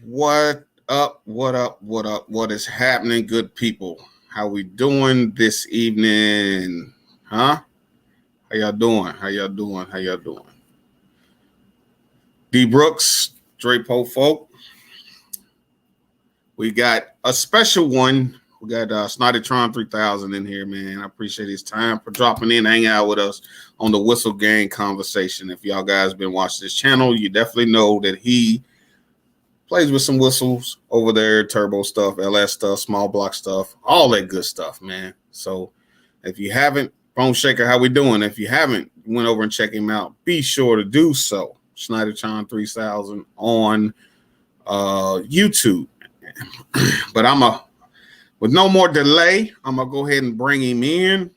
What up? What up? What up? What is happening, good people? How we doing this evening? Huh? How y'all doing? How y'all doing? How y'all doing? D Brooks, Dre Poe folk. We got a special one. We got Snydertron 3000 in here, man. I appreciate his time for dropping in, hanging out with us on the Whistle Gang conversation. If y'all guys been watching this channel, you definitely know that he plays with some whistles over there, turbo stuff, LS stuff, small block stuff, all that good stuff, man. So if you haven't, Bone Shaker, how we doing? If you haven't went over and check him out, be sure to do so. Snydertron 3000 on YouTube. But with no more delay, I'm gonna go ahead and bring him in.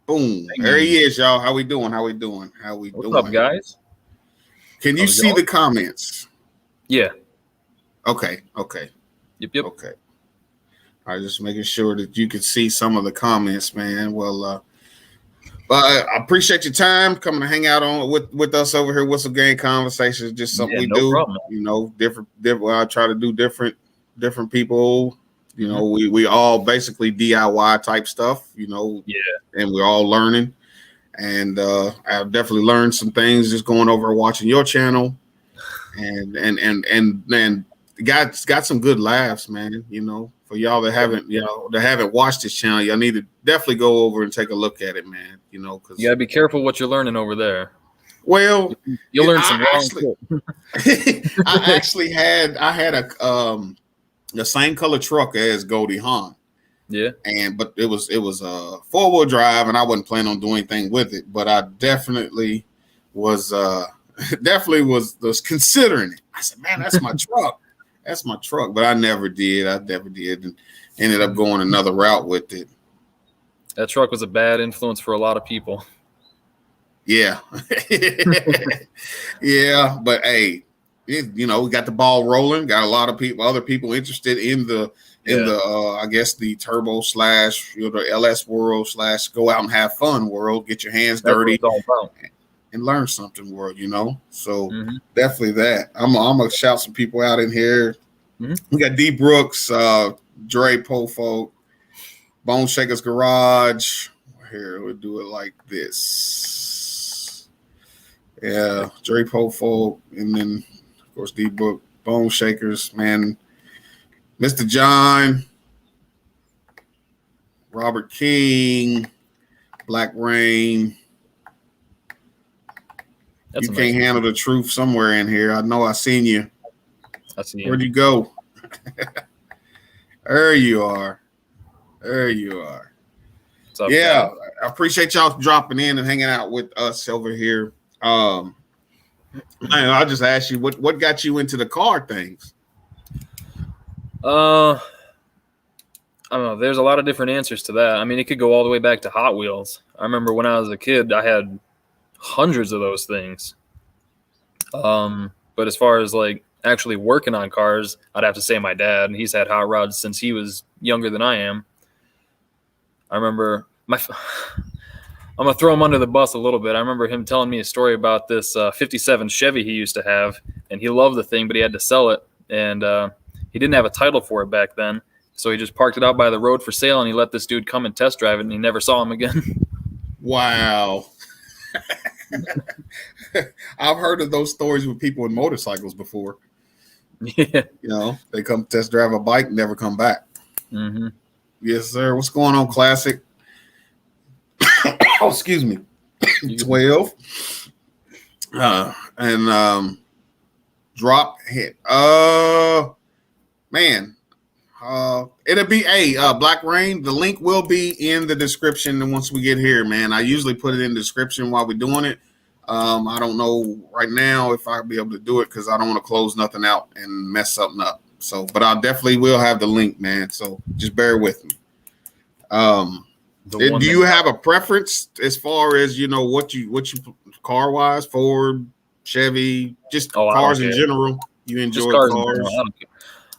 Boom. There he is, y'all. How we doing? How we doing? How we doing? What's up, guys? Can you see the comments? Yeah. Okay. Yep. Okay. All right, just making sure that you can see some of the comments, man. Well, but I appreciate your time coming to hang out on with us over here. Whistle Gang Conversations, just something we do. Problem. You know, different. I try to do different people. You know, we all basically DIY type stuff. You know, and we're all learning. And I've definitely learned some things just going over and watching your channel, and got some good laughs, man. You know, for y'all that haven't watched this channel, y'all need to definitely go over and take a look at it, man. You know, because you gotta be careful what you're learning over there. Well, you'll learn some wrong shit. I had the same color truck as Goldie Hawn. Yeah. But it was a 4-wheel drive, and I wasn't planning on doing anything with it. But I definitely was considering it. I said, man, that's my truck. That's my truck. But I never did. And ended up going another route with it. That truck was a bad influence for a lot of people. Yeah. Yeah. But hey, we got the ball rolling. Got a lot of other people interested in the I guess the turbo / the LS world / go out and have fun world, get your hands dirty and learn something world, you know. So definitely that. I'm gonna shout some people out in here. We got D Brooks, Dre Poe folk, Bone Shaker's Garage. Here, we'll do it like this. Yeah, Dre Poe folk, and then of course D Brook, Bone Shakers, man. Mr. John, Robert King, Black Rain. You can't handle the truth somewhere in here. I know I seen you. Where'd you go? There you are. Up, yeah, I appreciate y'all dropping in and hanging out with us over here. I'll just ask you what got you into the car things? I don't know. There's a lot of different answers to that. I mean, it could go all the way back to Hot Wheels. I remember when I was a kid, I had hundreds of those things. But as far as like actually working on cars, I'd have to say my dad. He's had hot rods since he was younger than I am. I remember I'm gonna throw him under the bus a little bit. I remember him telling me a story about this 57 Chevy he used to have, and he loved the thing, but he had to sell it, and he didn't have a title for it back then. So he just parked it out by the road for sale, and he let this dude come and test drive it, and he never saw him again. Wow. I've heard of those stories with people in motorcycles before. Yeah. You know, they come test drive a bike, never come back. Yes, sir. What's going on, Classic? Oh, excuse me. 12. And drop hit. Man. It'll be Black Rain. The link will be in the description, and once we get here, man, I usually put it in the description while we're doing it. I don't know right now if I'll be able to do it because I don't want to close nothing out and mess something up. So, but I definitely will have the link, man. So just bear with me. Do you have a preference as far as what you car wise, Ford, Chevy, just cars in general? You enjoy cars?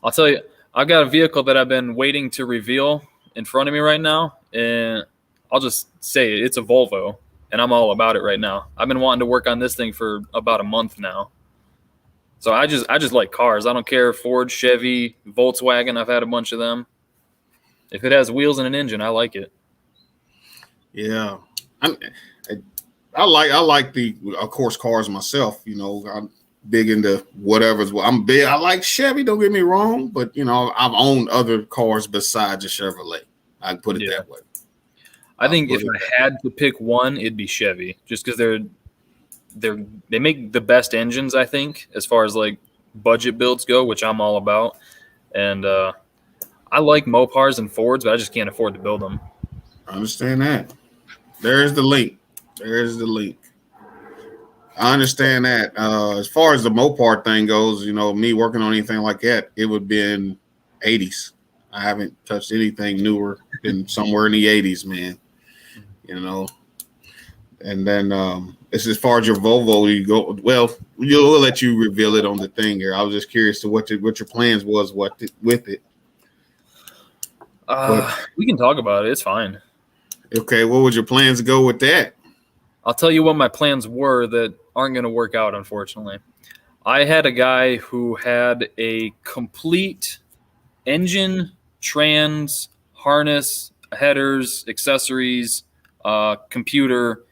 I'll tell you. I've got a vehicle that I've been waiting to reveal in front of me right now, and I'll just say it's a Volvo, and I'm all about it right now. I've been wanting to work on this thing for about a month now. So I just like cars. I don't care Ford, Chevy, Volkswagen. I've had a bunch of them. If it has wheels and an engine, I like it. Yeah, I, I like the of course cars myself. You know, I'm big into whatever's. I'm big. I like Chevy. Don't get me wrong, but you know, I've owned other cars besides a Chevrolet. I can put it that way. I think if I had to pick one, it'd be Chevy, just because they make the best engines. I think as far as like budget builds go, which I'm all about, and I like Mopars and Fords, but I just can't afford to build them. I understand that. There's the link. There's the link. I understand that. As far as the Mopar thing goes, you know, me working on anything like that, it would be in 80s. I haven't touched anything newer than somewhere in the 80s, man. You know. And then as far as your Volvo, you go. Well, we'll let you reveal it on the thing here. I was just curious to what your plans was with it. We can talk about it. It's fine. Okay, what would your plans go with that? I'll tell you what my plans were that aren't going to work out, unfortunately. I had a guy who had a complete engine, trans, harness, headers, accessories, computer,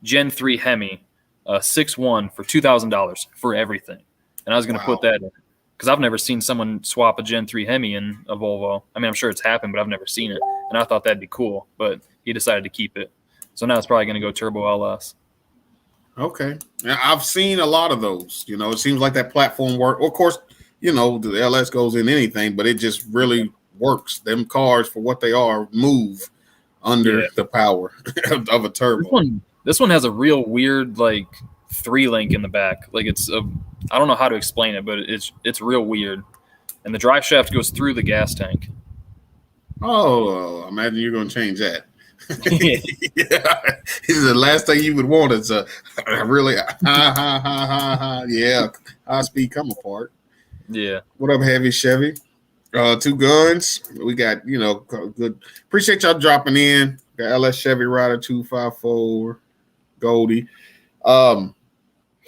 Gen 3 Hemi, 6.1 for $2,000 for everything. And I was going to put that in because I've never seen someone swap a Gen 3 Hemi in a Volvo. I mean, I'm sure it's happened, but I've never seen it. And I thought that'd be cool, but he decided to keep it. So now it's probably going to go turbo LS. Okay. I've seen a lot of those. You know, it seems like that platform work. Of course, you know, the LS goes in anything, but it just really works. Them cars, for what they are, move under the power of a turbo. This one has a real weird, like, 3-link in the back. Like, I don't know how to explain it, but it's real weird. And the drive shaft goes through the gas tank. Oh, imagine you're going to change that. Yeah. This is the last thing you would want is a really high speed come apart. Yeah. What up, Heavy Chevy? 2 guns. We got, you know, good. Appreciate y'all dropping in. Got LS Chevy Rider 254 Goldie. Now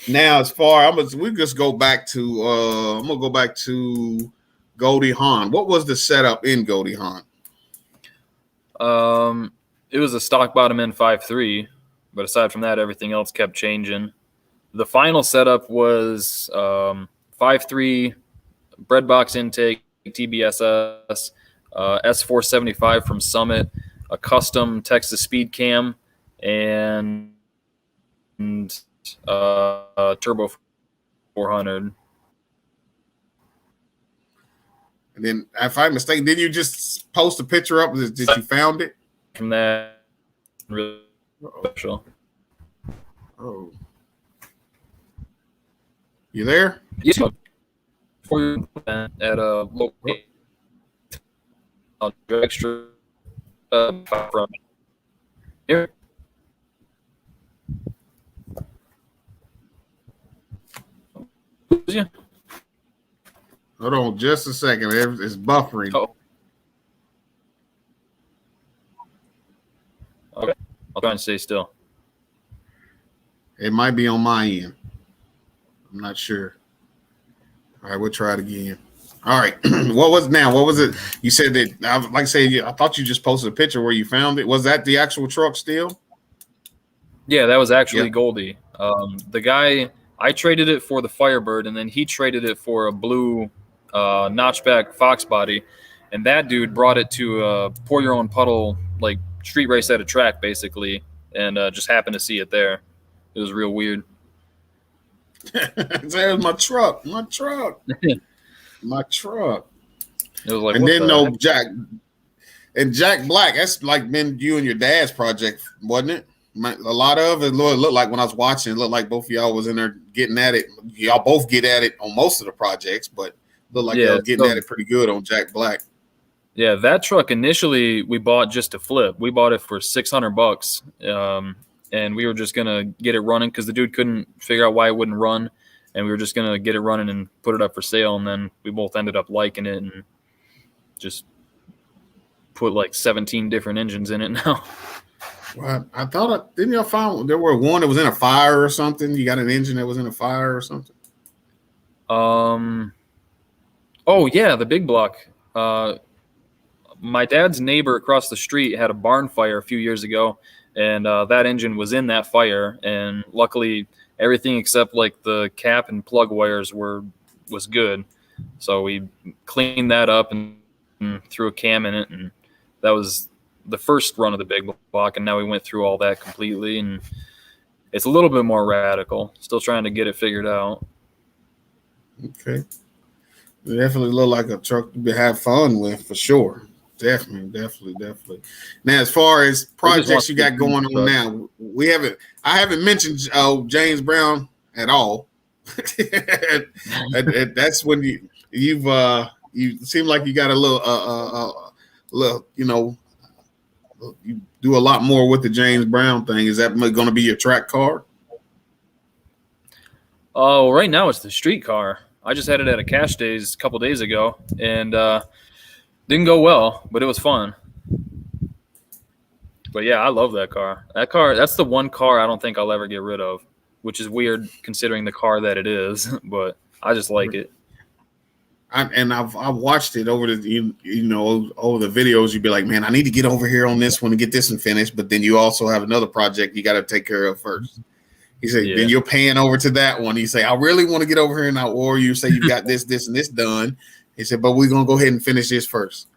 as far we just go back to I'm gonna go back to Goldie Hawn. What was the setup in Goldie Hawn? It was a stock bottom end 5.3, but aside from that, everything else kept changing. The final setup was 5.3 breadbox intake, TBSS, S475 from Summit, a custom Texas speed cam, and turbo 400. And then, if I'm mistaken, did you just post a picture up? Did you found it? From that, really special. Oh, you there? Yes. For at a local extra from here. Yeah. Hold on just a second. It's buffering. Oh. Okay. I'll try and stay still. It might be on my end. I'm not sure. All right, we'll try it again. All right. What was it? You said that, like I said, I thought you just posted a picture where you found it. Was that the actual truck still? Yeah, that was actually Goldie. The guy, I traded it for the Firebird, and then he traded it for a blue notchback Fox body. And that dude brought it to pour your own puddle, like street race at a track, basically, and just happened to see it there. It was real weird. There's my truck. My truck. It was like, and then Jack Black. That's like been you and your dad's project, wasn't it? A lot of it looked like when I was watching, it looked like both of y'all was in there getting at it. Y'all both get at it on most of the projects, but looked like y'all getting at it pretty good on Jack Black. Yeah, that truck initially we bought just to flip. We bought it for $600, and we were just gonna get it running because the dude couldn't figure out why it wouldn't run, and we were just gonna get it running and put it up for sale. And then we both ended up liking it and just put like 17 different engines in it now. Well, I thought didn't y'all find there were one that was in a fire or something? You got an engine that was in a fire or something? Um. Oh yeah, the big block. My dad's neighbor across the street had a barn fire a few years ago, and that engine was in that fire. And luckily, everything except like the cap and plug wires was good. So we cleaned that up and threw a cam in it, and that was the first run of the big block. And now we went through all that completely, and it's a little bit more radical. Still trying to get it figured out. Okay. It definitely look like a truck to have fun with for sure. Definitely. Now, as far as projects you got going on now, I haven't mentioned James Brown at all. That's when you seem like you got a little, you do a lot more with the James Brown thing. Is that going to be your track car? Oh, right now it's the street car. I just had it at a cash days a couple days ago, and didn't go well, but it was fun. But yeah, I love that car. That's the one car I don't think I'll ever get rid of, which is weird considering the car that it is, but I just like it. I've watched it over the over the videos. You'd be like, man, I need to get over here on this one and get this one finished. But then you also have another project you got to take care of first. He said, then you're paying over to that one. You say, I really want to get over here now. Or you say you've got this, and this done. He said, but we're going to go ahead and finish this first.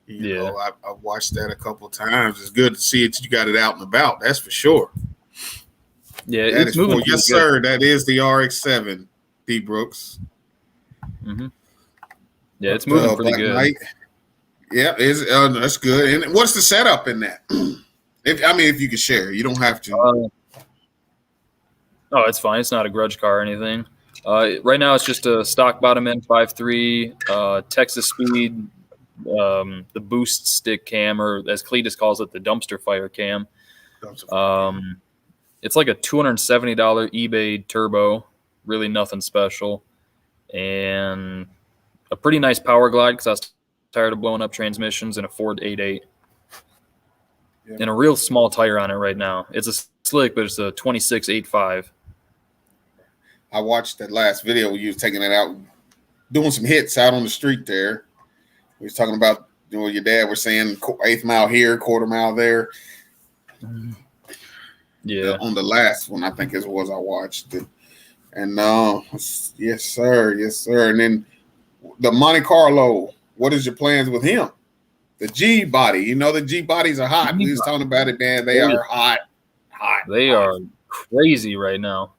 You know, I've watched that a couple of times. It's good to see it. You got it out and about. That's for sure. Yeah, it's moving. Yes, sir. That is the RX-7, D. Brooks. Mm-hmm. Yeah, it's moving pretty good. Knight. Yeah, that's good. And what's the setup in that? If you could share, you don't have to. Oh, it's fine. It's not a grudge car or anything. Right now, it's just a stock bottom end 5.3 Texas Speed, the boost stick cam, or as Cletus calls it, the dumpster fire cam. It's like a $270 eBay turbo, really nothing special, and a pretty nice power glide because I was tired of blowing up transmissions in a Ford 8.8. Yeah. And a real small tire on it right now. It's a slick, but it's a 26.85. I watched that last video where you was taking it out, doing some hits out on the street there. We was talking about, your dad was saying 1/8 mile here, 1/4 mile there. Yeah. On the last one, I think it was I watched it. And yes, sir. And then the Monte Carlo, what is your plans with him? The G body. The G bodies are hot. We was talking about it, man. They are hot. They are crazy right now.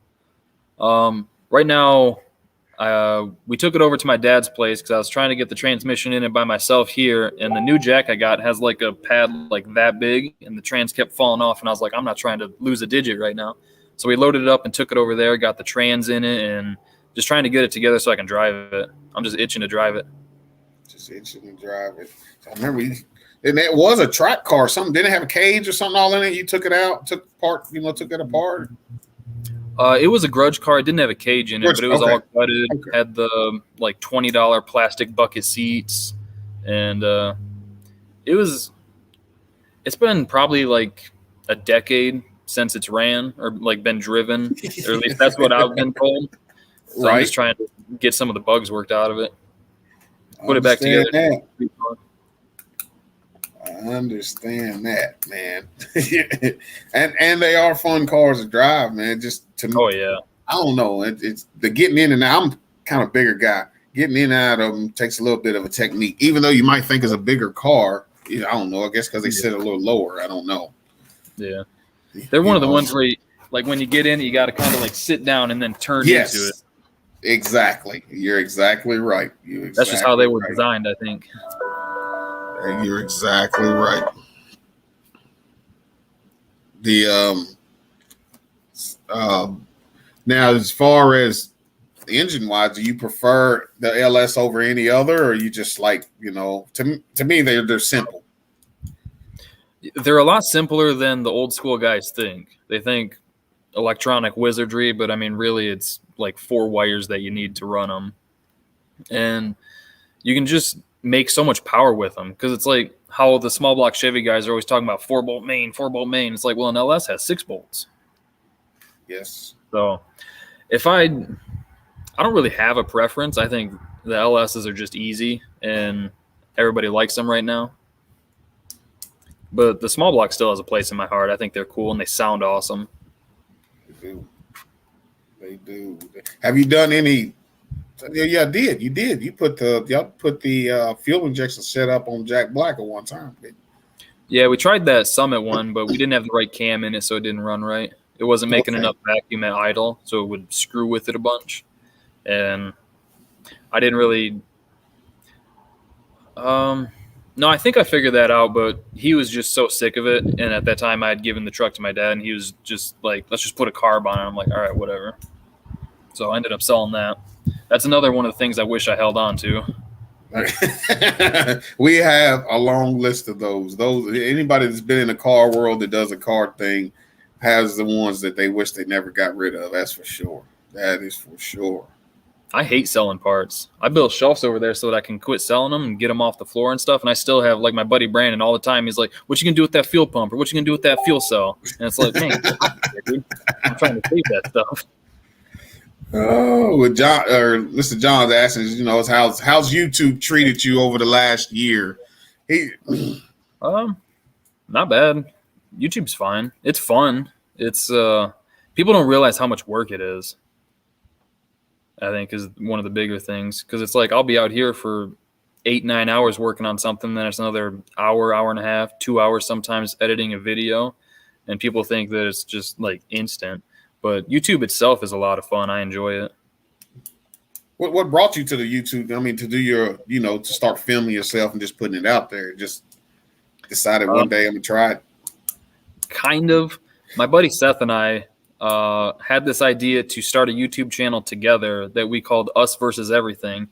Right now, we took it over to my dad's place because I was trying to get the transmission in it by myself here, and the new jack I got has like a pad like that big, and the trans kept falling off, and I was like, I'm not trying to lose a digit right now. So we loaded it up and took it over there, got the trans in it, and just trying to get it together so I can drive it. I'm just itching to drive it. I remember, and it was a track car. Something didn't it have a cage or something all in it. You took it out, took it apart. It was a grudge car. It didn't have a cage in it, but it was all gutted. Okay. Had the like $20 plastic bucket seats, and it's been probably like a decade since it's ran or like been driven, or at least that's what I've been told. So I'm just trying to get some of the bugs worked out of it. Put it back together. I understand that, man. and they are fun cars to drive, man. Just to me, I don't know. It's the getting in and out. I'm kind of a bigger guy. Getting in and out of them takes a little bit of a technique. Even though you might think it's a bigger car, I don't know. I guess because they sit a little lower. I don't know. Yeah, they're one of the ones where, like, when you get in, you got to kind of like sit down and then turn into it. Exactly. You're exactly right. That's just how they were designed, I think. And you're exactly right. The now, as far as engine wise, do you prefer the LS over any other, or you just like, to me they're simple. They're a lot simpler than the old school guys think. They think electronic wizardry, but I mean, really, it's like 4 wires that you need to run them, and you can just make so much power with them, because it's like how the small block Chevy guys are always talking about 4-bolt main. It's like, well, an LS has 6 bolts. Yes. So if I I don't really have a preference. I think the LSs are just easy, and everybody likes them right now. But the small block still has a place in my heart. I think they're cool and they sound awesome. They do. They do. Have you done any? Yeah, did. You did. You put the fuel injection set up on Jack Black at one time. Yeah, we tried that Summit one, but we didn't have the right cam in it, so it didn't run right. It wasn't making enough vacuum at idle, so it would screw with it a bunch. And I didn't really. No, I think I figured that out, but he was just so sick of it. And at that time, I had given the truck to my dad, and he was just like, let's just put a carb on it. I'm like, all right, whatever. So I ended up selling that. That's another one of the things I wish I held on to. We have a long list of those. Anybody that's been in the car world that does a car thing has the ones that they wish they never got rid of. That's for sure. That is for sure. I hate selling parts. I built shelves over there so that I can quit selling them and get them off the floor and stuff. And I still have, like, my buddy Brandon all the time. He's like, what you gonna do with that fuel pump? Or what you gonna do with that fuel cell? And it's like, man, dude, I'm trying to save that stuff. Oh, John or Mr. John's asking, how's YouTube treated you over the last year? Not bad. YouTube's fine. It's fun. It's people don't realize how much work it is. I think is one of the bigger things, because it's like I'll be out here for 8-9 hours working on something, then it's another hour and a half, 2 hours sometimes editing a video, and people think that it's just like instant. But YouTube itself is a lot of fun. I enjoy it. What brought you to the YouTube? I mean, to do your, to start filming yourself and just putting it out there. Just decided one day I'm gonna try it. Kind of. My buddy Seth and I had this idea to start a YouTube channel together that we called Us Versus Everything.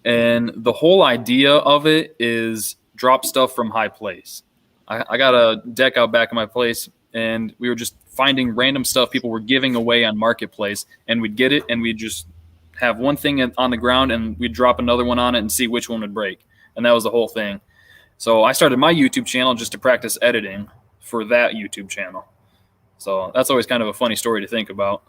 And the whole idea of it is drop stuff from high place. I got a deck out back in my place, and we were just finding random stuff people were giving away on Marketplace, and we'd get it, and we'd just have one thing on the ground, and we'd drop another one on it and see which one would break. And that was the whole thing. So I started my YouTube channel just to practice editing for that YouTube channel. So that's always kind of a funny story to think about.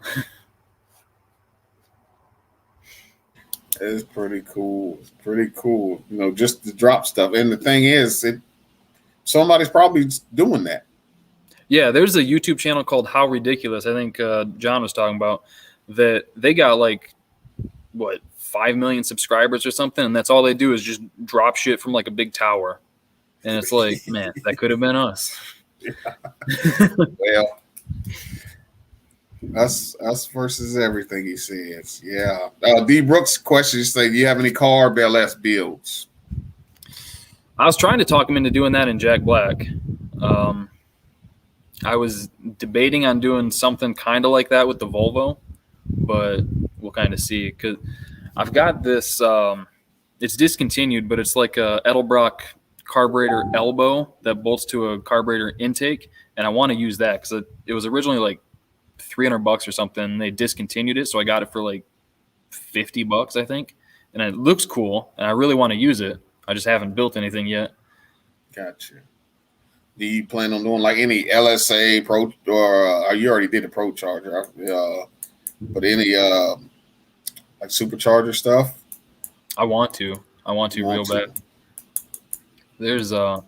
It's pretty cool. It's pretty cool, just to drop stuff. And the thing is, somebody's probably doing that. Yeah, there's a YouTube channel called How Ridiculous. I think John was talking about that. They got 5 million subscribers or something, and that's all they do is just drop shit from like a big tower. And it's like, man, that could have been us. Well, us versus everything, he says. Yeah. D Brooks question say, do you have any carb LS builds? I was trying to talk him into doing that in Jack Black. I was debating on doing something kind of like that with the Volvo, but we'll kind of see. Because I've got this, it's discontinued, but it's like a Edelbrock carburetor elbow that bolts to a carburetor intake, and I want to use that because it was originally like $300 or something, and they discontinued it, so I got it for like $50, I think, and it looks cool, and I really want to use it. I just haven't built anything yet. Gotcha. Do you plan on doing like any LSA Pro, or you already did a Pro Charger, but any like supercharger stuff? I want to real bad. There's a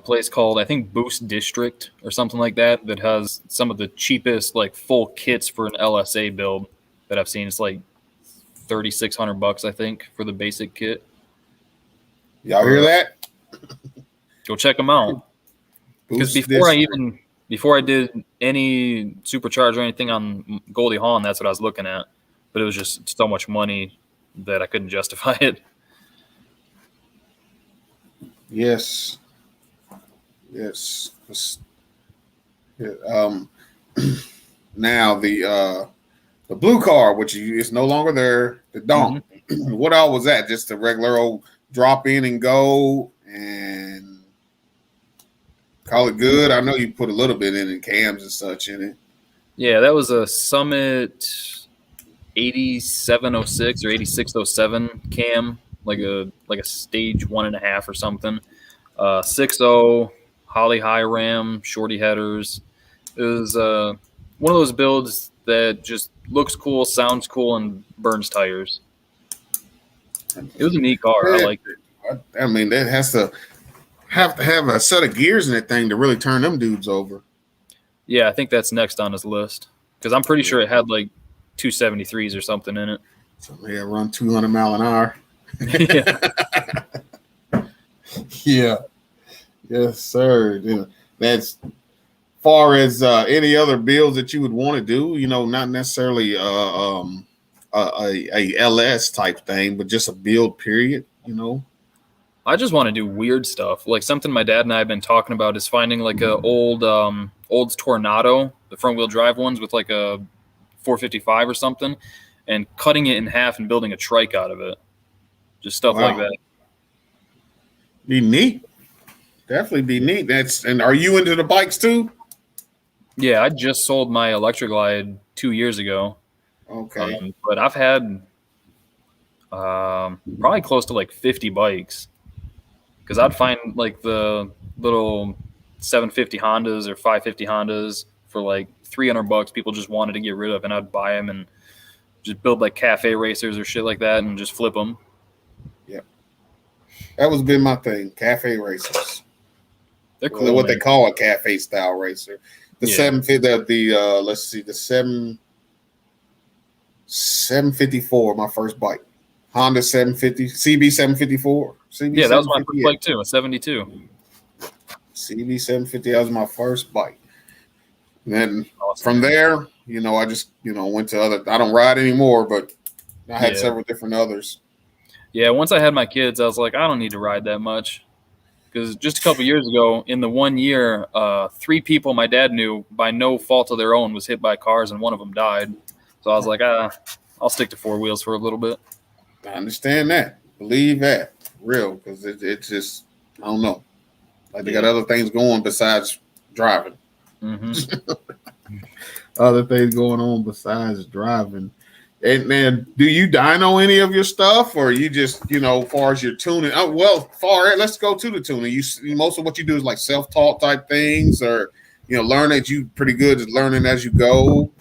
place called, I think, Boost District or something like that has some of the cheapest like full kits for an LSA build that I've seen. It's like $3,600, I think, for the basic kit. Y'all hear that? Go check them out. Because before I did any supercharge or anything on Goldie Hawn, that's what I was looking at. But it was just so much money that I couldn't justify it. Yes. Now the blue car, which is no longer there, the Donk. Mm-hmm. What all was that? Just a regular old drop in and go and call it good? I know you put a little bit in cams and such in it. Yeah, that was a Summit 8706 or 8607 cam, like a stage 1.5 or something. 6.0 Holly high ram, shorty headers. It was one of those builds that just looks cool, sounds cool, and burns tires. It was a neat car. I liked it. I mean, that has to have a set of gears in that thing to really turn them dudes over. Yeah, I think that's next on his list because I'm pretty sure it had like 273s or something in it. So yeah, run 200 mile an hour. Yeah. Yeah. Yes, sir. You know, that's far as any other builds that you would want to do, you know, not necessarily a LS type thing, but just a build period, you know. I just want to do weird stuff. Like something my dad and I have been talking about is finding like a old Olds Tornado, the front wheel drive ones with like a 455 or something, and cutting it in half and building a trike out of it. Just stuff like that. Be neat. Definitely be neat. And are you into the bikes too? Yeah, I just sold my Electric Glide 2 years ago. Okay. But I've had probably close to like 50 bikes. Because I'd find like the little 750 Hondas or 550 Hondas for like $300 people just wanted to get rid of, and I'd buy them and just build like cafe racers or shit like that and just flip them. Yeah. That was been my thing, cafe racers. They're cool. What they call a cafe style racer. The 750, let's see, the 754, my first bike. Honda 750, CB 754. Yeah, that was my first bike too, a 72. CB 750, that was my first bike. And then from there, you know, I just, you know, went to other, I don't ride anymore, but I had several different others. Yeah, once I had my kids, I was like, I don't need to ride that much. Because just a couple years ago, in the 1 year, 3 people my dad knew by no fault of their own was hit by cars, and one of them died. So I was like, I'll stick to 4 wheels for a little bit. I understand that. Believe that. Real. Because it's just, I don't know. Like they got other things going besides driving. Mm-hmm. Other things going on besides driving. And man, do you dyno any of your stuff, or you just, you know, as far as your tuning? Let's go to the tuning. You most of what you do is like self-taught type things, or you know, learn that you pretty good at learning as you go.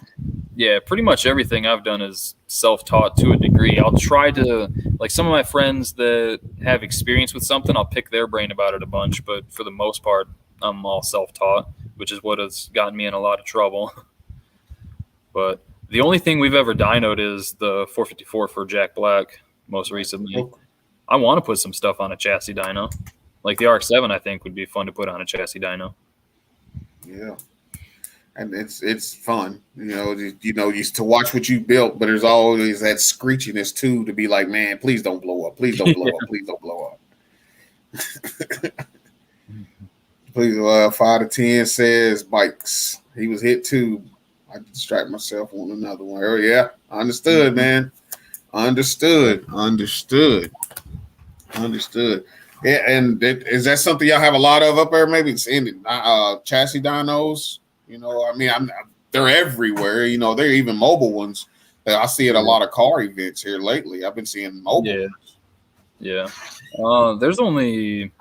Yeah, pretty much everything I've done is self-taught to a degree. I'll try to, like some of my friends that have experience with something, I'll pick their brain about it a bunch, but for the most part, I'm all self-taught, which is what has gotten me in a lot of trouble. But the only thing we've ever dynoed is the 454 for Jack Black most recently. I want to put some stuff on a chassis dyno. Like the RX-7, I think, would be fun to put on a chassis dyno. Yeah. And it's fun, you used to watch what you built, but there's always that screechiness too, to be like, man, please don't blow up, please don't blow up, please don't blow up. Please, 5 to 10 says bikes. He was hit too. I distract myself on another one. Oh yeah, understood, man. Understood. Yeah, and is that something y'all have a lot of up there? Maybe it's in chassis dynos. You know, I mean, they're everywhere. You know, they're even mobile ones. I see at a lot of car events here lately. I've been seeing mobile ones. Yeah. There's only,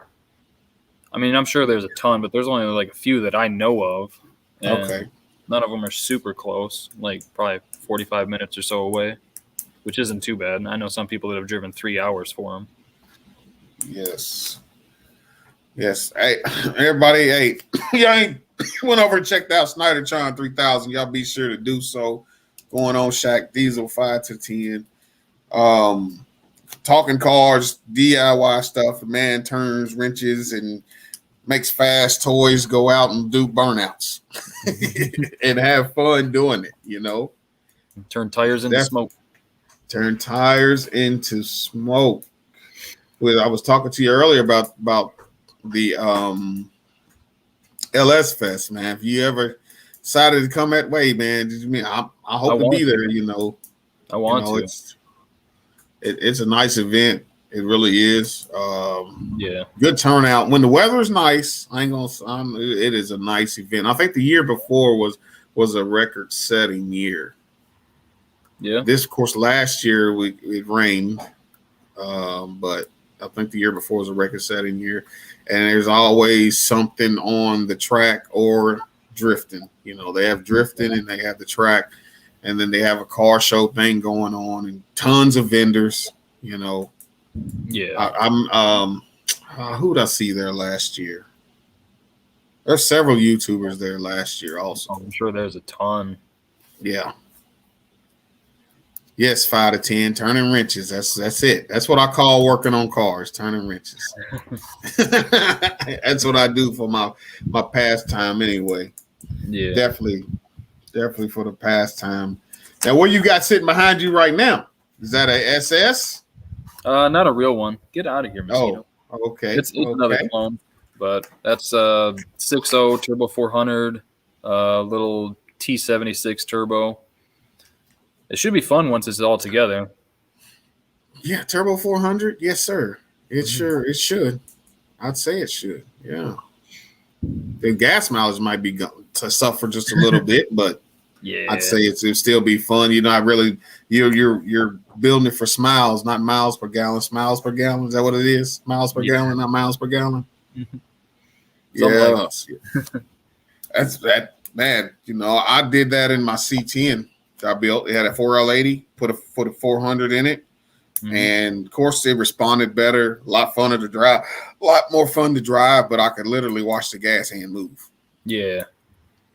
I mean, I'm sure there's a ton, but there's only like a few that I know of. Okay. None of them are super close, like probably 45 minutes or so away, which isn't too bad. I know some people that have driven 3 hours for them. Yes. Hey, everybody, hey, y'all ain't went over and checked out Snydertron 3000. Y'all be sure to do so. Going on Shaq Diesel 5 to 10. Talking cars, DIY stuff. Man turns wrenches and makes fast toys go out and do burnouts and have fun doing it, you know. Turn tires into smoke. Turn tires into smoke. Well, I was talking to you earlier about the LS Fest, man. If you ever decided to come that way, man, I hope to be there, you know. I want to. It's a nice event. It really is. Yeah. Good turnout. When the weather's nice, it is a nice event. I think the year before was a record-setting year. Yeah. This, of course, last year it rained, but I think the year before was a record-setting year. And there's always something on the track or drifting. You know, they have drifting and they have the track. and then they have a car show thing going on, and tons of vendors. You know, Yeah. Who did I see there last year? There's several YouTubers there last year also. I'm sure there's a ton. Yeah. Yes, 5 to 10, turning wrenches. That's it. That's what I call working on cars, turning wrenches. That's what I do for my pastime anyway. Yeah. Definitely for the pastime. Now, what you got sitting behind you right now? Is that a SS? Not a real one. Get out of here, Mosquito. Oh, okay. It's another clone, but that's 6.0 turbo 400, little T76 turbo. It should be fun once it's all together. Yeah, turbo 400. Yes, sir. It should. I'd say it should. Yeah. The gas mileage might be to suffer just a little bit, but yeah, I'd say it'll still be fun. You're not really you're building it for smiles, not miles per gallon. Smiles per gallon. Is that what it is? Miles per gallon, not miles per gallon. Yeah, that's that, man. You know, I did that in my C10. I built. It had a 4L80. Put a 400 in it, and of course it responded better. A lot funner to drive. A lot more fun to drive, but I could literally watch the gas hand move. Yeah.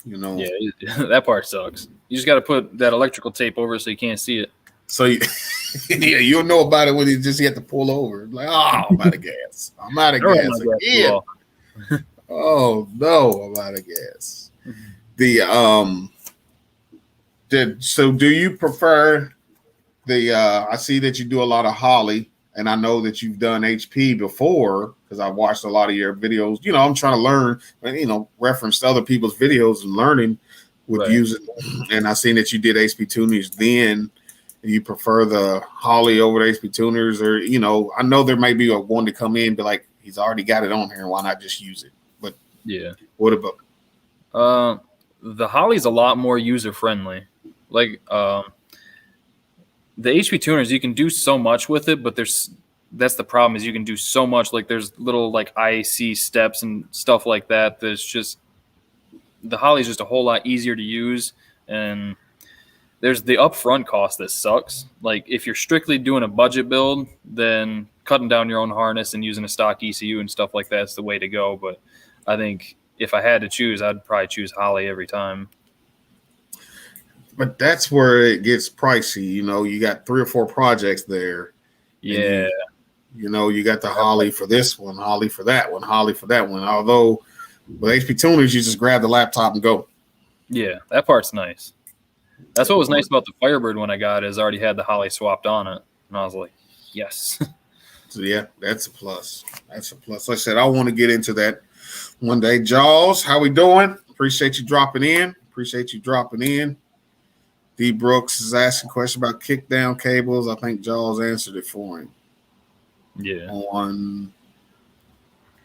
You know. Yeah, that part sucks. You just got to put that electrical tape over it so you can't see it. So you'll know about it when you have to pull over. Like, oh, I'm out of gas. I'm out of gas again. Oh no, I'm out of gas. So do you prefer the? I see that you do a lot of Holley, and I know that you've done HP before because I watched a lot of your videos. You know, I'm trying to learn, reference other people's videos and learning with using. And I seen that you did HP tuners then. You prefer the Holley over the HP tuners, or I know there may be one to come in and be like, he's already got it on here. Why not just use it? But yeah, what about? The Holley's a lot more user friendly. Like the HP tuners, you can do so much with it, but that's the problem is you can do so much. Like there's little like IAC steps and stuff like that. That's just the Holley's just a whole lot easier to use, and there's the upfront cost that sucks. Like if you're strictly doing a budget build, then cutting down your own harness and using a stock ECU and stuff like that's the way to go. But I think if I had to choose, I'd probably choose Holley every time. But that's where it gets pricey. You got 3 or 4 projects there. Yeah. You got the Holley for this one, Holley for that one, Holley for that one. Although with HP tuners, you just grab the laptop and go. Yeah, that part's nice. That's what was nice about the Firebird when I got it, is I already had the Holley swapped on it. And I was like, yes. So yeah, that's a plus. That's a plus. Like I said, I want to get into that one day. Jaws, how we doing? Appreciate you dropping in. D. Brooks is asking a question about kickdown cables. I think Jaws answered it for him. Yeah. On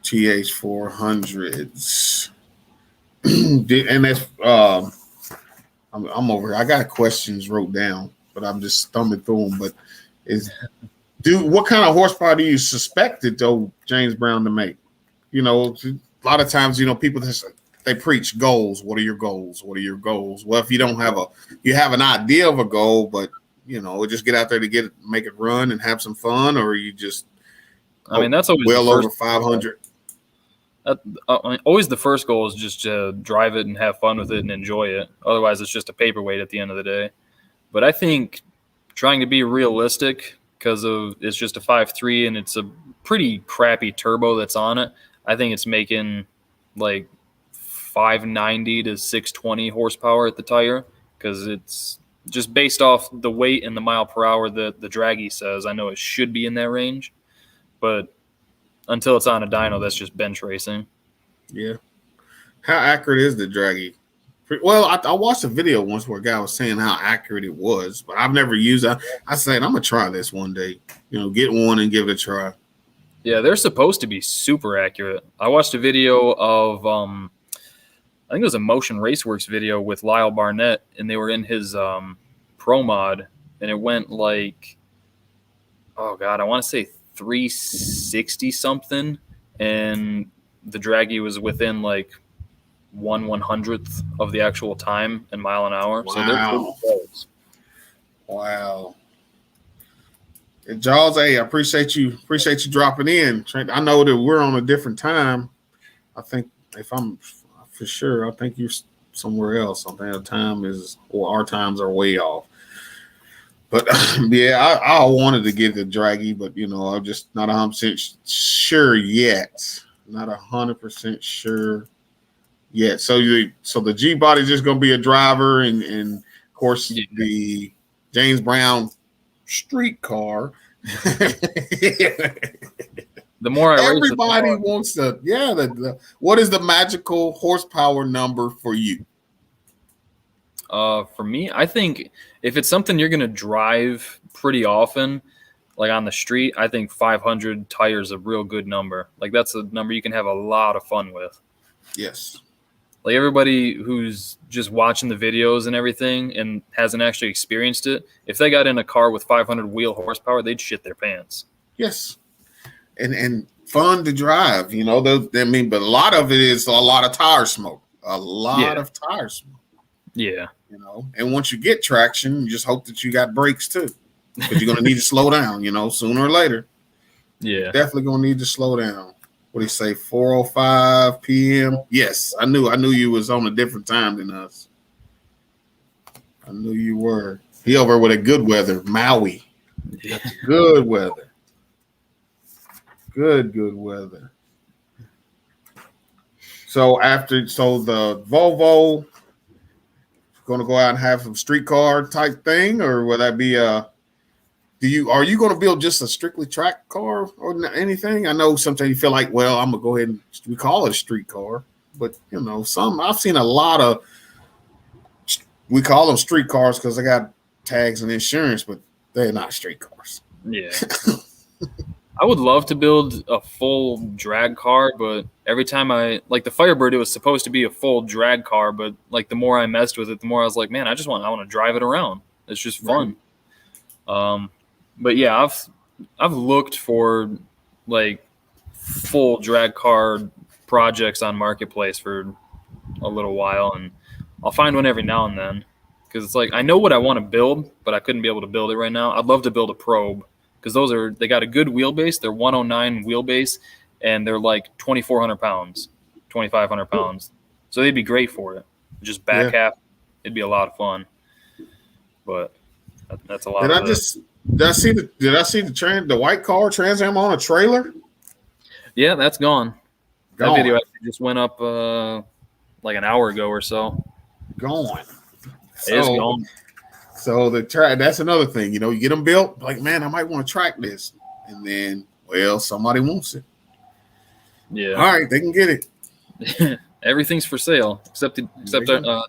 TH400s. And that's I'm over here. I got questions wrote down, but I'm just thumbing through them. But what kind of horsepower do you suspect it, though, James Brown to make? A lot of times, people they preach goals. What are your goals? What are your goals? Well, if you don't have you have an idea of a goal, but just get out there to make it run and have some fun, or you just that's always well over 500. Always the first goal is just to drive it and have fun with it and enjoy it. Otherwise, it's just a paperweight at the end of the day. But I think trying to be realistic, because it's just a 5.3 and it's a pretty crappy turbo that's on it, I think it's making like 590 to 620 horsepower at the tire, because it's just based off the weight and the mile per hour that the Draggy says. I know it should be in that range, but until it's on a dyno, that's just bench racing. Yeah. How accurate is the Draggy? Well, I watched a video once where a guy was saying how accurate it was, but I've never used it. I said, I'm going to try this one day. Get one and give it a try. Yeah, they're supposed to be super accurate. I watched a video of, I think it was a Motion Raceworks video with Lyle Barnett, and they were in his Pro Mod, and it went like, oh God, I want to say 360 something, and the Draggy was within like 1/100th of the actual time and mile an hour. Wow. So they're pretty close. Wow. And Jaws, hey, I appreciate you dropping in. Trent, I know that we're on a different time. I think if I'm for sure, I think you're somewhere else. I think the time is, or our times are way off. But yeah, I wanted to get the Draggy, but I'm just not 100% sure yet. Not 100% sure yet. So the G body is just going to be a driver, and of course the James Brown street car. The more everybody wants to, what is the magical horsepower number for you? For me, I think if it's something you're going to drive pretty often, like on the street, I think 500 tires is a real good number. Like that's a number you can have a lot of fun with. Yes. Like everybody who's just watching the videos and everything and hasn't actually experienced it, if they got in a car with 500 wheel horsepower, they'd shit their pants. Yes. And fun to drive, but a lot of it is a lot of tire smoke. A lot of tire smoke. Yeah. And once you get traction, you just hope that you got brakes too. Because you're gonna need to slow down, sooner or later. Yeah. Definitely gonna need to slow down. What do you say, 4:05 p.m.? Yes, I knew you was on a different time than us. I knew you were. He over with a good weather, Maui. Yeah. Good weather. Good weather. So the Volvo going to go out and have some streetcar type thing, or will that be are you going to build just a strictly track car or anything? I know sometimes you feel like, well, I'm gonna go ahead and we call it a street car, but I've seen a lot of, we call them street cars because they got tags and insurance, but they're not street cars. Yeah. I would love to build a full drag car, but every time like the Firebird, it was supposed to be a full drag car, but like the more I messed with it, the more I was like, man, I want to drive it around. It's just fun. Right. But yeah, I've looked for like full drag car projects on Marketplace for a little while, and I'll find one every now and then because it's like I know what I want to build, but I couldn't be able to build it right now. I'd love to build a Probe. Because they got a good wheelbase. They're 109 wheelbase, and they're like 2,400 pounds, 2,500 pounds. So they'd be great for it. Just back half, it'd be a lot of fun. But that's a lot. Did I see the white car Trans Am on a trailer? Yeah, that's gone. That video actually just went up like an hour ago or so. Gone. It is gone. So the track, that's another thing, you get them built, like, man, I might want to track this. And then, well, somebody wants it. Yeah. All right, they can get it. Everything's for sale, except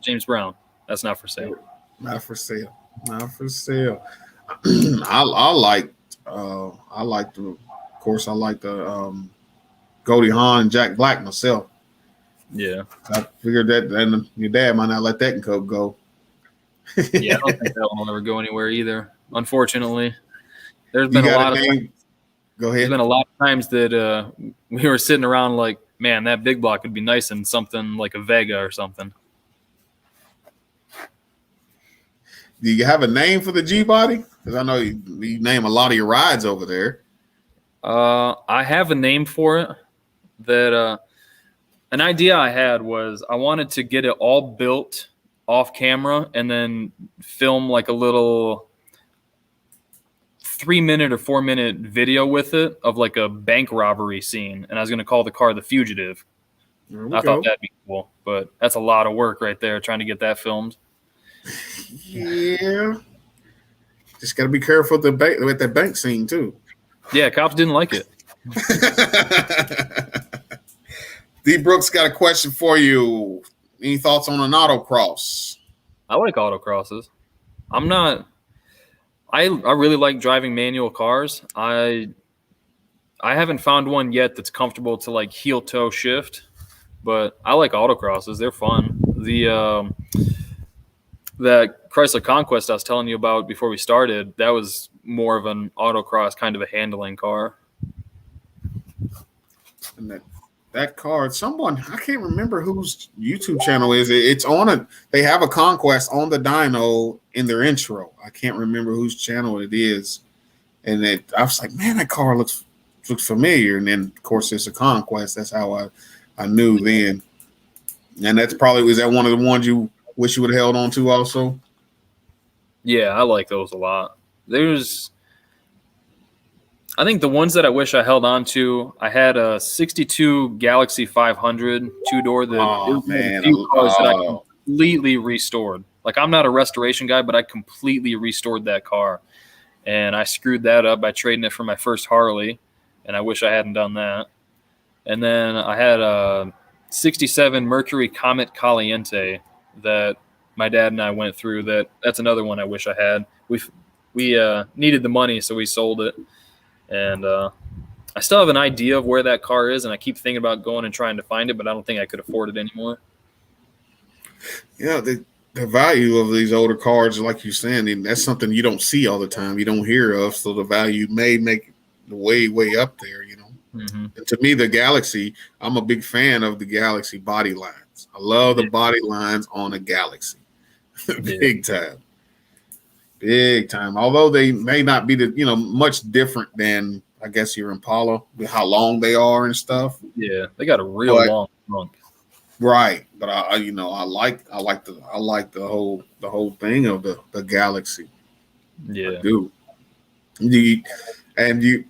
James Brown. That's not for sale. Not for sale. I like the Goldie Hawn and Jack Black myself. Yeah. I figured that, and your dad might not let that go. Yeah, I don't think that one will ever go anywhere either. Unfortunately, there's been a lot of times, go ahead. There's been a lot of times that we were sitting around like, man, that big block would be nice in something like a Vega or something. Do you have a name for the G body? Because I know you name a lot of your rides over there. I have a name for it. That an idea I had was I wanted to get it all built off camera and then film like a little 3-minute or 4-minute video with it of like a bank robbery scene, and I was going to call the car the Fugitive. I thought that'd be cool, but that's a lot of work right there trying to get that filmed. Yeah, just got to be careful with that bank scene too. Yeah, cops didn't like it. D. Brooks got a question for you. Any thoughts on an autocross? I like autocrosses. I really like driving manual cars. I haven't found one yet that's comfortable to like heel toe shift, but I like autocrosses. They're fun. That Chrysler Conquest I was telling you about before we started, that was more of an autocross kind of a handling car. that card. Someone, I can't remember whose YouTube channel is it. It's on a. They have a conquest on the dyno in their intro. I can't remember whose channel it is, and I was like, man, that card looks familiar. And then of course it's a conquest. That's how I knew then. And that's probably, was that one of the ones you wish you would have held on to also? Yeah, I like those a lot. I think the ones that I wish I held on to, I had a 62 Galaxy 500 two-door that I completely restored. Like, I'm not a restoration guy, but I completely restored that car. And I screwed that up by trading it for my first Harley, and I wish I hadn't done that. And then I had a 67 Mercury Comet Caliente that my dad and I went through. That's another one I wish I had. We needed the money, so we sold it. And I still have an idea of where that car is, and I keep thinking about going and trying to find it, but I don't think I could afford it anymore. Yeah, the value of these older cars, like you're saying, that's something you don't see all the time. You don't hear of, so the value may make it way, way up there, you know. Mm-hmm. And to me, the Galaxy, I'm a big fan of the Galaxy body lines. I love the body lines on a Galaxy. Big time. Big time. Although they may not be much different than, I guess, your Impala, how long they are and stuff. Yeah, they got a long trunk. Right, but I like the whole thing of the Galaxy. Yeah, I do. You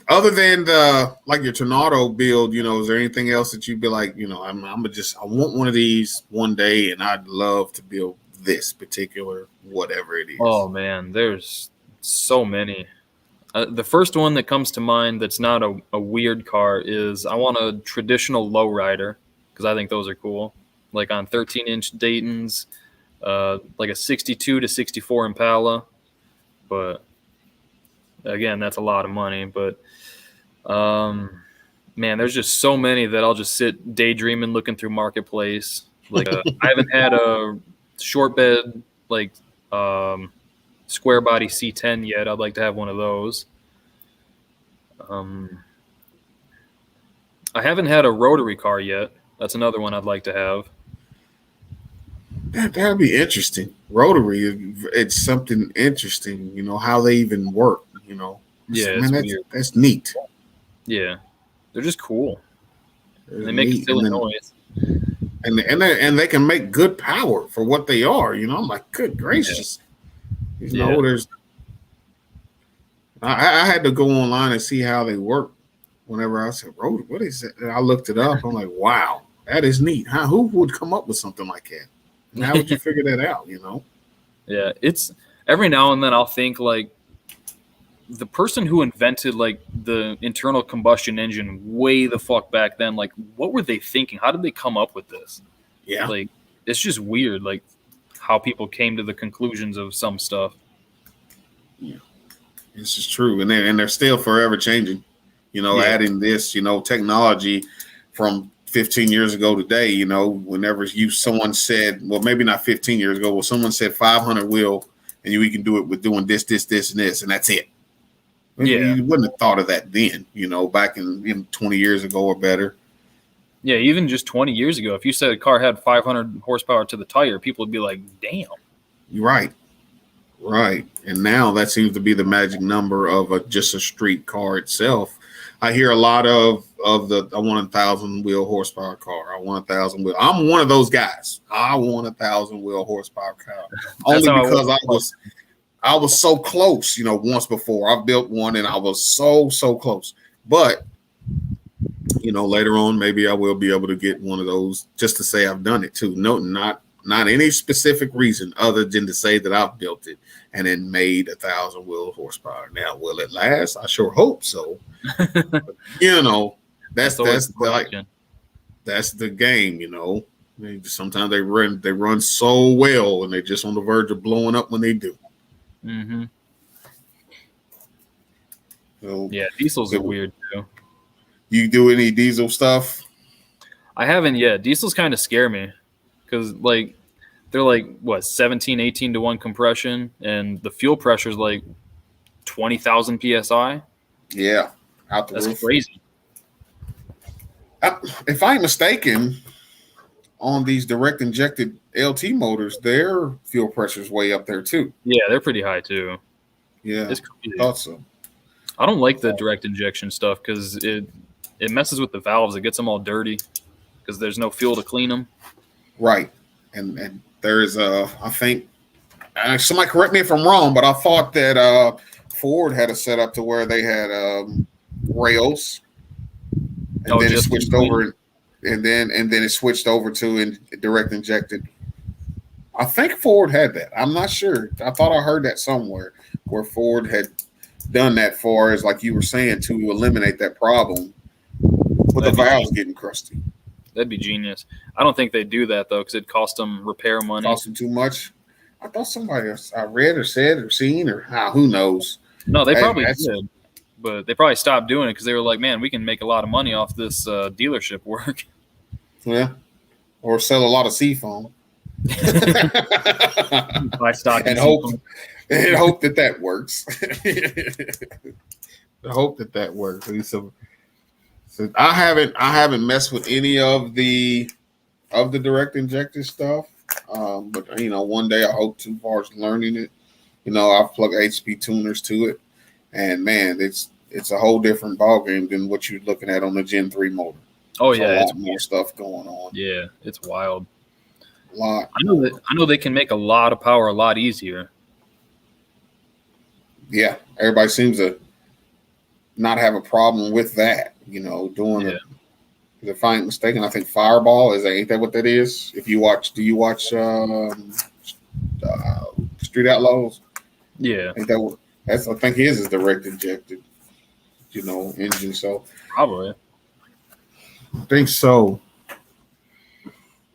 other than your Tornado build, is there anything else that you'd be like, I want one of these one day, and I'd love to build this particular whatever it is? Oh man, there's so many. The first one that comes to mind that's not a weird car is I want a traditional lowrider because I think those are cool, like on 13-inch Daytons, like a 62 to 64 Impala. But again, that's a lot of money. But man, there's just so many that I'll just sit daydreaming, looking through Marketplace. Like I haven't had a short bed square body C10 yet. I'd like to have one of those. I haven't had a rotary car yet. That's another one I'd like to have. That'd be interesting. Rotary, it's something interesting, how they even work, Yeah, that's neat. Yeah, they're just cool. They make a silly noise. And they can make good power for what they are. I'm like, good gracious. There's. I had to go online and see how they work. Whenever I said, "Road, what is it?" And I looked it up. I'm like, wow, that is neat. Who would come up with something like that? And how would you figure that out? Yeah, it's every now and then I'll think like the person who invented like the internal combustion engine way the fuck back then, like what were they thinking? How did they come up with this? Yeah. Like it's just weird, like how people came to the conclusions of some stuff. Yeah. This is true. And they're still forever changing, adding this, technology from 15 years ago today, whenever someone said, well, maybe not 15 years ago, well, someone said 500 wheel and we can do it with doing this, and this, and that's it. Yeah. You wouldn't have thought of that then, back in 20 years ago or better. Yeah, even just 20 years ago, if you said a car had 500 horsepower to the tire, people would be like, damn. You're right. Right. And now that seems to be the magic number of just a street car itself. I hear a lot of I want 1,000 wheel horsepower car. I want 1,000 wheel. I'm one of those guys. I want 1,000 wheel horsepower car. Only because I was so close, once before. I've built one and I was so close. But later on, maybe I will be able to get one of those just to say I've done it too. No, not any specific reason other than to say that I've built it and then made 1,000 wheel horsepower. Now, will it last? I sure hope so. But, that's the game. Sometimes they run so well and they're just on the verge of blowing up when they do. Mm-hmm. So, yeah, diesels are weird too. You do any diesel stuff? I haven't yet. Diesels kind of scare me because they're like what 17, 18 to 1 compression, and the fuel pressure is like 20,000 psi. Yeah, out the roof. That's crazy. If I'm mistaken, on these direct injected LT motors, their fuel pressure is way up there too. Yeah, they're pretty high too. Yeah, It's crazy. thought so. I don't like the direct injection stuff because it messes with the valves. It gets them all dirty because there's no fuel to clean them. Right, and there's I think somebody correct me if I'm wrong, but I thought that Ford had a setup to where they had rails, and then it switched over, and then it switched over to direct injected. I think Ford had that. I'm not sure. I thought I heard that somewhere where Ford had done that for, as like you were saying, to eliminate that problem with the valves getting crusty. That'd be genius. I don't think they'd do that though, because it'd cost them repair money. Cost them too much. I thought somebody else I read or said or seen or who knows. No, they probably did, but they probably stopped doing it because they were like, "Man, we can make a lot of money off this dealership work." Yeah, or sell a lot of seafoam. Buy stock and hope that works. I hope that works. So I haven't messed with any of the direct injected stuff. But one day I hope to, as far as learning it. I've plugged HP tuners to it, and man, it's a whole different ballgame than what you're looking at on the Gen 3 motor. Oh yeah, it's more stuff going on. Yeah, it's wild. A lot. I know they can make a lot of power a lot easier. Yeah, everybody seems to not have a problem with that. Doing it. If I ain't mistaken, I think Fireball ain't that what that is? Do you watch Street Outlaws? Yeah, I think his is direct injected, engine. So probably. I think so.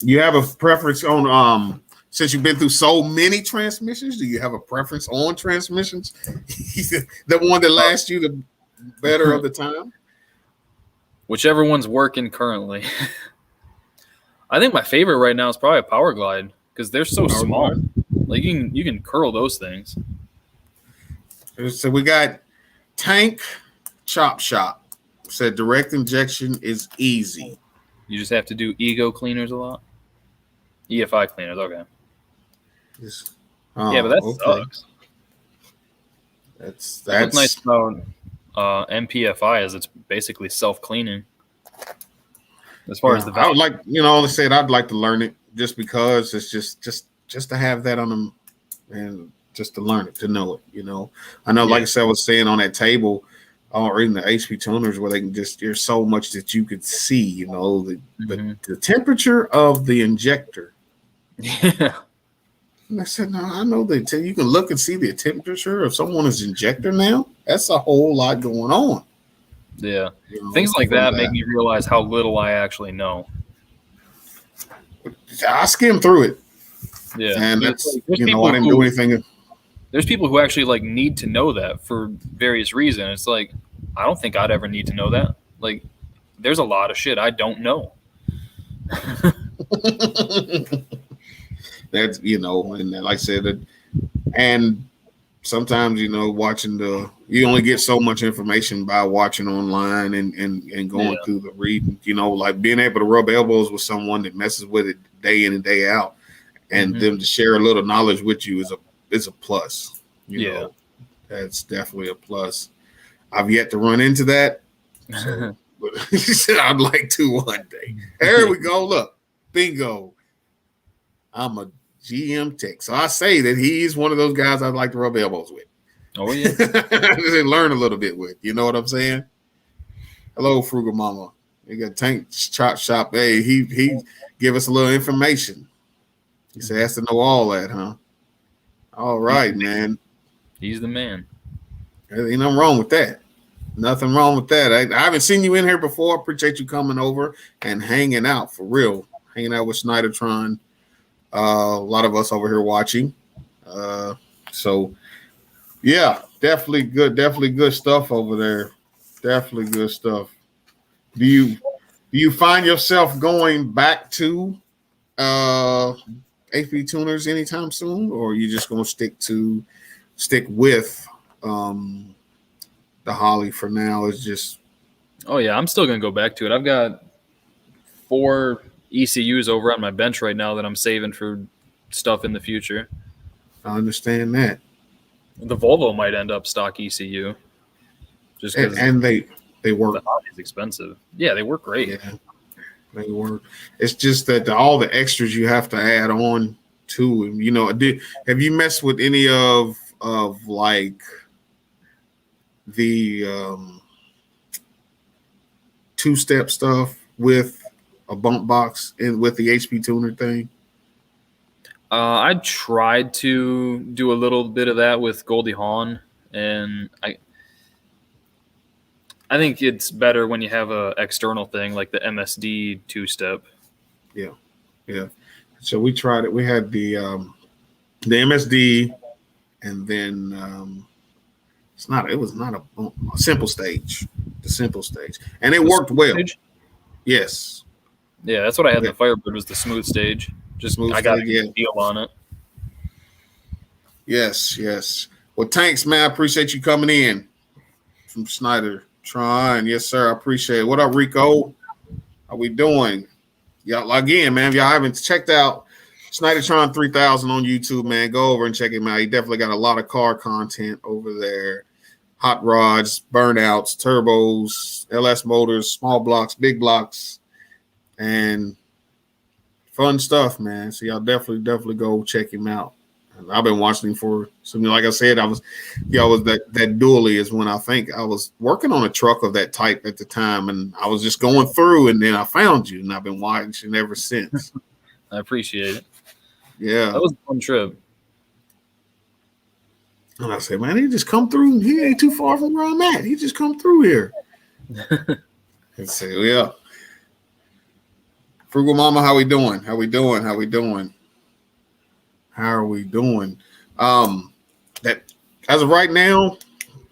You have a preference on since you've been through so many transmissions, do you have a preference on transmissions? The one that lasts you the better of the time? Whichever one's working currently. I think my favorite right now is probably a Power Glide because they're so small. Like you can curl those things. So we got Tank Chop Shop said direct injection is easy. You just have to do ego cleaners a lot. EFI cleaners, okay. Yeah, but that sucks. That's what's nice about MPFI is it's basically self-cleaning. As far as the valve. I would like, let's say I'd like to learn it just because it's just to have that on them and just to learn it, to know it, I know, like I said, I was saying on that table, or in the HP tuners where they can there's so much that you could see, the temperature of the injector. Yeah. And I said, no, I know you can look and see the temperature of someone's injector now. That's a whole lot going on. Yeah. Things like that make me realize how little I actually know. I skimmed through it. Yeah. And that's, I didn't do anything. There's people who actually need to know that for various reasons. It's like, I don't think I'd ever need to know that. Like, there's a lot of shit I don't know. That's, and like I said, and sometimes, watching you only get so much information by watching online and going through the reading, like being able to rub elbows with someone that messes with it day in and day out and them to share a little knowledge with you is a plus. You know, that's definitely a plus. I've yet to run into that. So, but I'd like to one day. There we go. Look, bingo. I'm a GM tech. So I say that he's one of those guys I'd like to rub elbows with. Oh, yeah. And learn a little bit with. You know what I'm saying? Hello, Frugal Mama. You got Tank Chop Shop. Hey, he give us a little information. He said, has to know all that, huh? All right, man. He's the man. Ain't nothing wrong with that. Nothing wrong with that. I haven't seen you in here before. I appreciate you coming over and hanging out for real. Hanging out with Snydertron. A lot of us over here watching. So yeah, definitely good stuff over there. Definitely good stuff. Do you find yourself going back to HP tuners anytime soon, or are you just gonna stick with the Holley for now? Is just I'm still gonna go back to it. I've got 4 ECUs over on my bench right now that I'm saving for stuff in the future. I understand that. The Volvo might end up stock ECU, just because and they work. The hobby is expensive. Yeah, they work great. Yeah, they work. It's just that all the extras you have to add on to them. You know, have you messed with any of like the 2-step stuff with a bump box and with the HP tuner thing? I tried to do a little bit of that with Goldie Hawn, and I think it's better when you have a external thing like the MSD 2-step. Yeah. So we tried it. We had the MSD, and then it was not a simple stage, the simple stage, and it worked well. Stage? Yes. Yeah, that's what I had in the Firebird was the smooth stage. I got a good deal on it. Yes. Well, thanks, man. I appreciate you coming in from Snyder Tron. Yes, sir. I appreciate it. What up, Rico? How we doing? Y'all, again, man, if y'all haven't checked out Snydertron 3000 on YouTube, man, go over and check him out. He definitely got a lot of car content over there. Hot rods, burnouts, turbos, LS motors, small blocks, big blocks, and fun stuff, man. So y'all definitely go check him out. And I've been watching him for something. Like I said, that dually is when I think I was working on a truck of that type at the time, and I was just going through, and then I found you, and I've been watching ever since. I appreciate it. Yeah, that was a fun trip. And I said, man, he just come through. He ain't too far from where I'm at. He just come through here. And say, yeah. Frugal Mama, how we doing? How are we doing? That as of right now,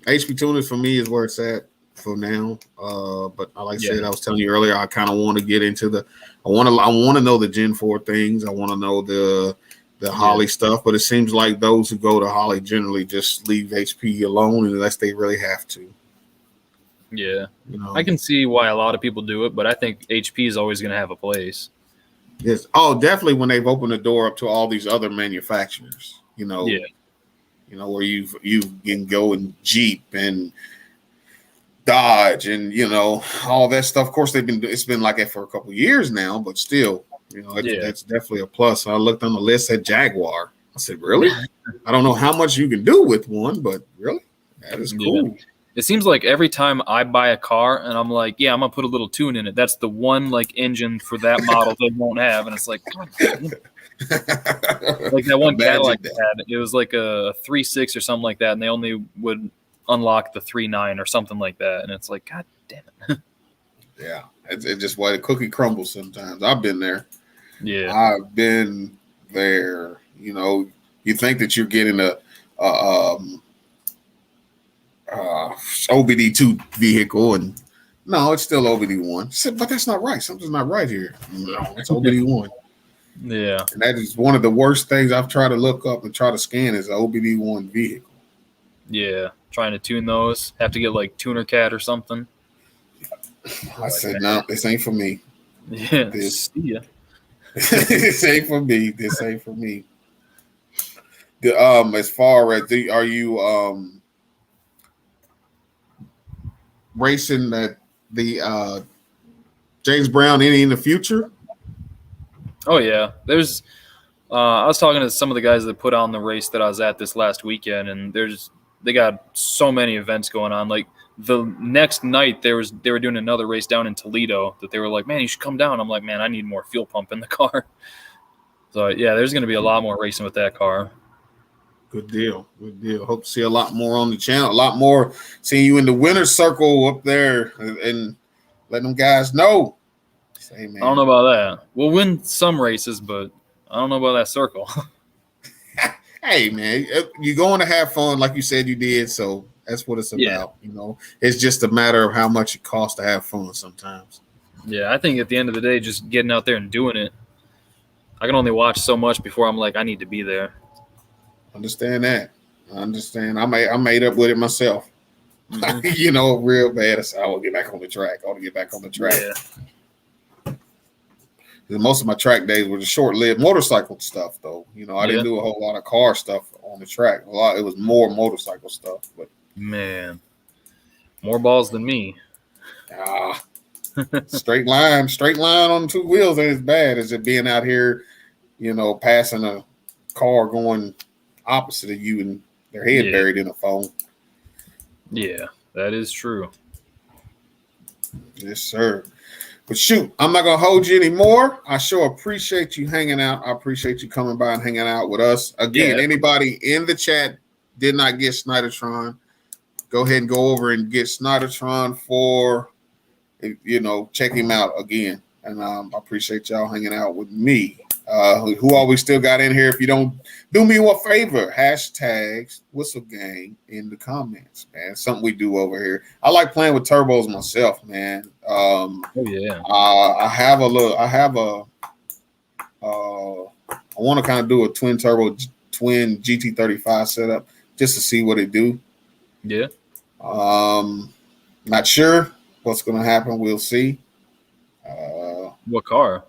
HP Tuners for me is where it's at for now. But like I said, I was telling you earlier, I kind of want to get into I want to know the Gen 4 things. I want to know the Holley stuff, but it seems like those who go to Holley generally just leave HP alone unless they really have to. Yeah, I can see why a lot of people do it, but I think HP is always going to have a place. Yes. Oh, definitely when they've opened the door up to all these other manufacturers, where you can go in Jeep and Dodge and all that stuff. Of course, it's been like that for a couple of years now, but still, that's definitely a plus. I looked on the list at Jaguar. I said, really? I don't know how much you can do with one, but really, that is cool. Yeah. It seems like every time I buy a car and I'm like, yeah, I'm gonna put a little tune in it. That's the one engine for that model they won't have, and it's like, like that one Cadillac they had. It was like a 3.6 or something like that, and they only would unlock the 3.9 or something like that, and it's like, God damn it. Yeah, it's just why the cookie crumbles sometimes. I've been there. Yeah, I've been there. You think that you're getting a OBD2 vehicle, and no, it's still OBD1. I said, but that's not right. Something's not right here. No, it's OBD1. Yeah, and that is one of the worst things I've tried to look up and try to scan is an OBD1 vehicle. Yeah, trying to tune those. Have to get Tuner Cat or something. I said, no, this ain't for me. Yeah, see ya. This ain't for me. This ain't for me. As far as are you racing the James Brown any in the future? Oh yeah, there's. I was talking to some of the guys that put on the race that I was at this last weekend, and they got so many events going on. Like the next night, they were doing another race down in Toledo that they were like, man, you should come down. I'm like, man, I need more fuel pump in the car. So yeah, there's going to be a lot more racing with that car. Good deal. Hope to see a lot more on the channel. A lot more seeing you in the winner's circle up there and letting them guys know. Say, man. I don't know about that. We'll win some races, but I don't know about that circle. Hey, man, you're going to have fun like you said you did, so that's what it's about. Yeah. It's just a matter of how much it costs to have fun sometimes. Yeah, I think at the end of the day, just getting out there and doing it. I can only watch so much before I'm like, I need to be there. Understand that. I understand. I made up with it myself. Mm-hmm. Real bad. I said, I want to get back on the track. Yeah. Most of my track days were the short-lived motorcycle stuff, though. You know, I didn't do a whole lot of car stuff on the track. It was more motorcycle stuff. But man, more balls than me. Straight line on 2 wheels ain't as bad as it being out here, you know, passing a car going opposite of you and their head buried in a phone. Yeah, that is true. Yes, sir. But shoot, I'm not going to hold you anymore. I sure appreciate you hanging out. I appreciate you coming by and hanging out with us. Again, anybody in the chat did not get Snydertron, go ahead and go over and get Snydertron for, you know, check him out again. And I appreciate y'all hanging out with me. Who all we still got in here? If you don't do me one favor, hashtags Whistle Gang in the comments, man. Something we do over here. I like playing with turbos myself, man. I want to kind of do a twin GT35 setup just to see what it do. Yeah. Not sure what's going to happen. We'll see. What car?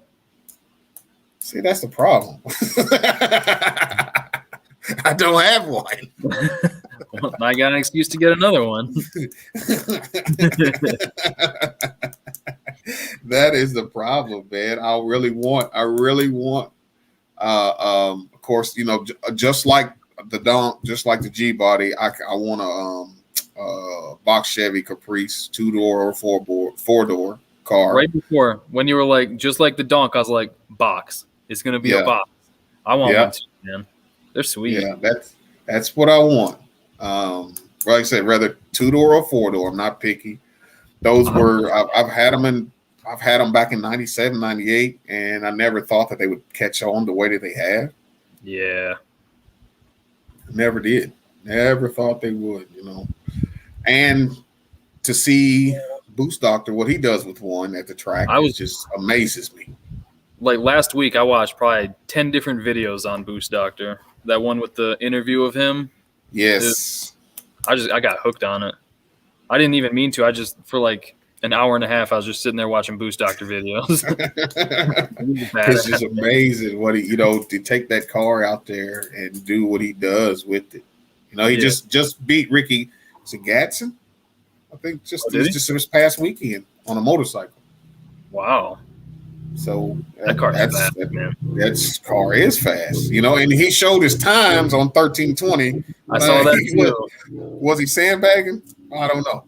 See, that's the problem. I don't have one. Well, I got an excuse to get another one. That is the problem, man. I really want, of course, you know, just like the Donk, just like the G body, I want a box Chevy Caprice 2-door or 4-door car. Right before, when you were like, just like the Donk, I was like, box. It's gonna be a box. I want one too, man. They're sweet. Yeah, that's what I want. Like I said, rather 2-door or 4-door. I'm not picky. Those were I've had them back in 97, 98, and I never thought that they would catch on the way that they have. Yeah. Never did. Never thought they would, you know. And to see Boost Doctor, what he does with one at the track, just amazes me. Like last week, I watched probably 10 different videos on Boost Doctor. That one with the interview of him. Yes. I got hooked on it. I didn't even mean to. I just, for like an hour and a half, I was just sitting there watching Boost Doctor videos. It's just amazing what he, you know, to take that car out there and do what he does with it. You know, he just beat Ricky. Is it Gatson? I think just this past weekend on a motorcycle. Wow. So that car is fast, man. That car is fast, you know, and he showed his times on 1320. I saw that. Was he sandbagging? I don't know.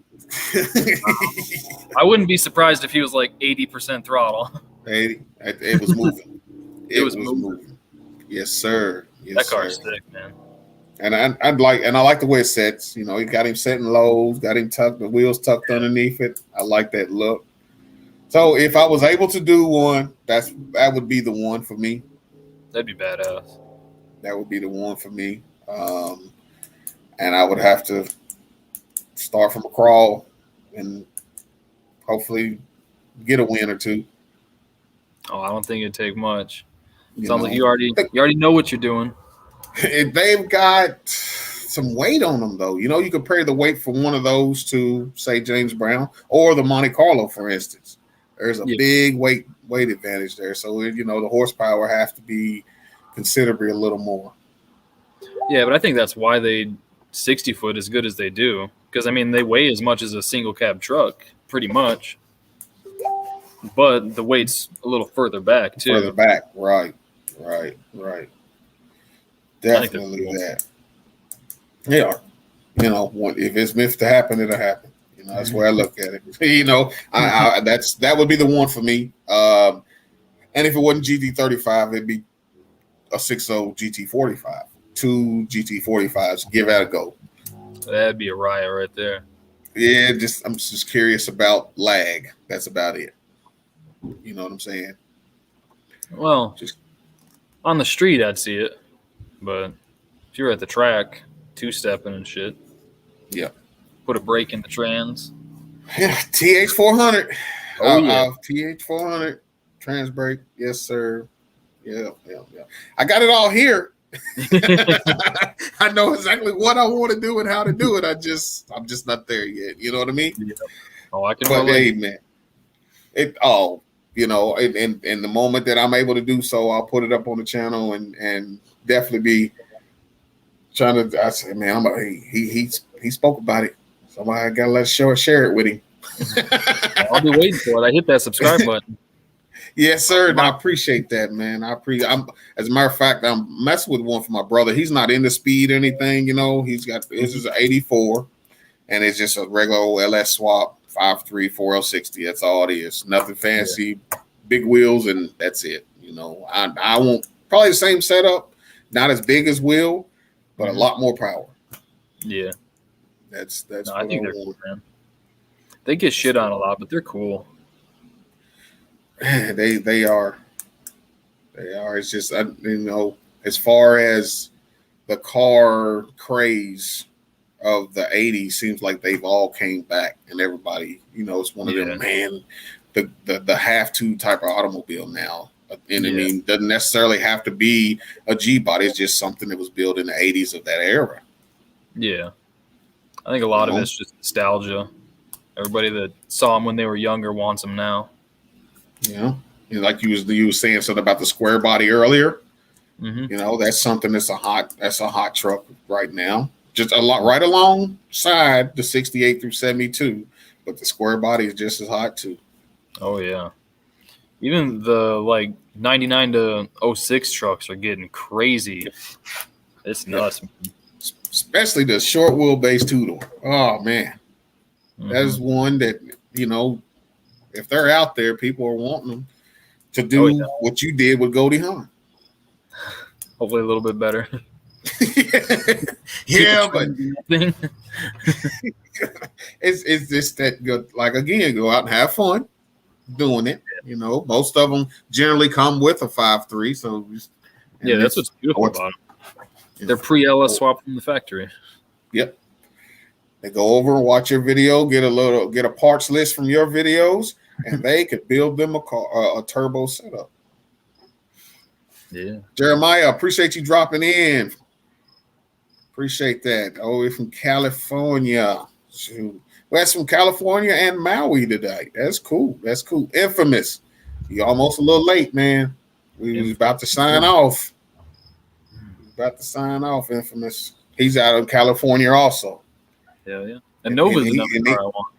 I wouldn't be surprised if he was like 80% throttle. 80. It was moving. It was moving. Yes, sir. Yes, that car is sick, man. And I like the way it sets. You know, he got him setting lows, got him tucked, the wheels tucked underneath it. I like that look. So if I was able to do one, that would be the one for me. That'd be badass. That would be the one for me. And I would have to start from a crawl and hopefully get a win or two. Oh, I don't think it'd take much. Sounds like you already know what you're doing. They've got some weight on them, though. You know, you compare the weight for one of those to, say, James Brown or the Monte Carlo, for instance. There's a big weight advantage there. So, you know, the horsepower have to be considerably a little more. Yeah, but I think that's why they 60-foot as good as they do. Because, I mean, they weigh as much as a single cab truck, pretty much. But the weight's a little further back, too. Further back, right. Definitely that. Yeah. You know, if it's meant to happen, it'll happen. You know, that's where I look at it. You know, that would be the one for me. And if it wasn't GT35, it'd be a 6.0 GT45. 2 GT45s. Give that a go. That'd be a riot right there. Yeah, I'm just curious about lag. That's about it. You know what I'm saying? Well, just on the street, I'd see it. But if you're at the track, two-stepping and shit. Yeah. Put a brake in the trans. Yeah, TH400. Oh, yeah. TH400 trans brake. Yes, sir. Yeah. I got it all here. I know exactly what I want to do and how to do it. I'm just not there yet. You know what I mean? Yeah. Oh, I can relate. Hey, man. you know, in the moment that I'm able to do so, I'll put it up on the channel and definitely be trying to. I said, man, he spoke about it, so I gotta share it with him. I'll be waiting for it. I hit that subscribe button. Yes, sir. And I appreciate that, man. I'm as a matter of fact, I'm messing with one for my brother. He's not into speed or anything, you know. He's got this is an 84, and it's just a regular old LS swap 5.3 4L60. That's all it is. Nothing fancy, big wheels, and that's it. You know, I want probably the same setup, not as big as Will, but a lot more power. Yeah, that's. No, I think they're cool, man. They get shit on a lot, but they're cool. They are. It's just you know, as far as the car craze of the 80s, seems like they've all came back, and everybody, you know, it's one of them, man. The have to type of automobile now, and I mean, doesn't necessarily have to be a G body. It's just something that was built in the 80s of that era. Yeah, I think a lot of it's just nostalgia. Everybody that saw them when they were younger wants them now. Yeah, you know, like you were saying something about the square body earlier. Mm-hmm. You know, that's something that's a hot truck right now. Just a lot right alongside the 68 through 72, but the square body is just as hot too. Oh yeah, even the like 99 to 06 trucks are getting crazy. It's nuts, man. Especially the short wheelbase two-door. Oh man, that is one that, you know, if they're out there, people are wanting them to do what you did with Goldie Hawn. Hopefully a little bit better. Yeah, but it's just that good. Like, again, go out and have fun doing it. You know, most of them generally come with a 5.3. So that's what's beautiful about them. They're pre-LS swap from the factory. Yep. They go over and watch your video, get a parts list from your videos, and they could build them a turbo setup. Yeah. Jeremiah, appreciate you dropping in. Appreciate that. All the way from California. Shoot. Well, that's from California and Maui today. That's cool. That's cool. Infamous. You almost a little late, man. We was about to sign off. Infamous. He's out of California also. Yeah. And Nova's another car I want.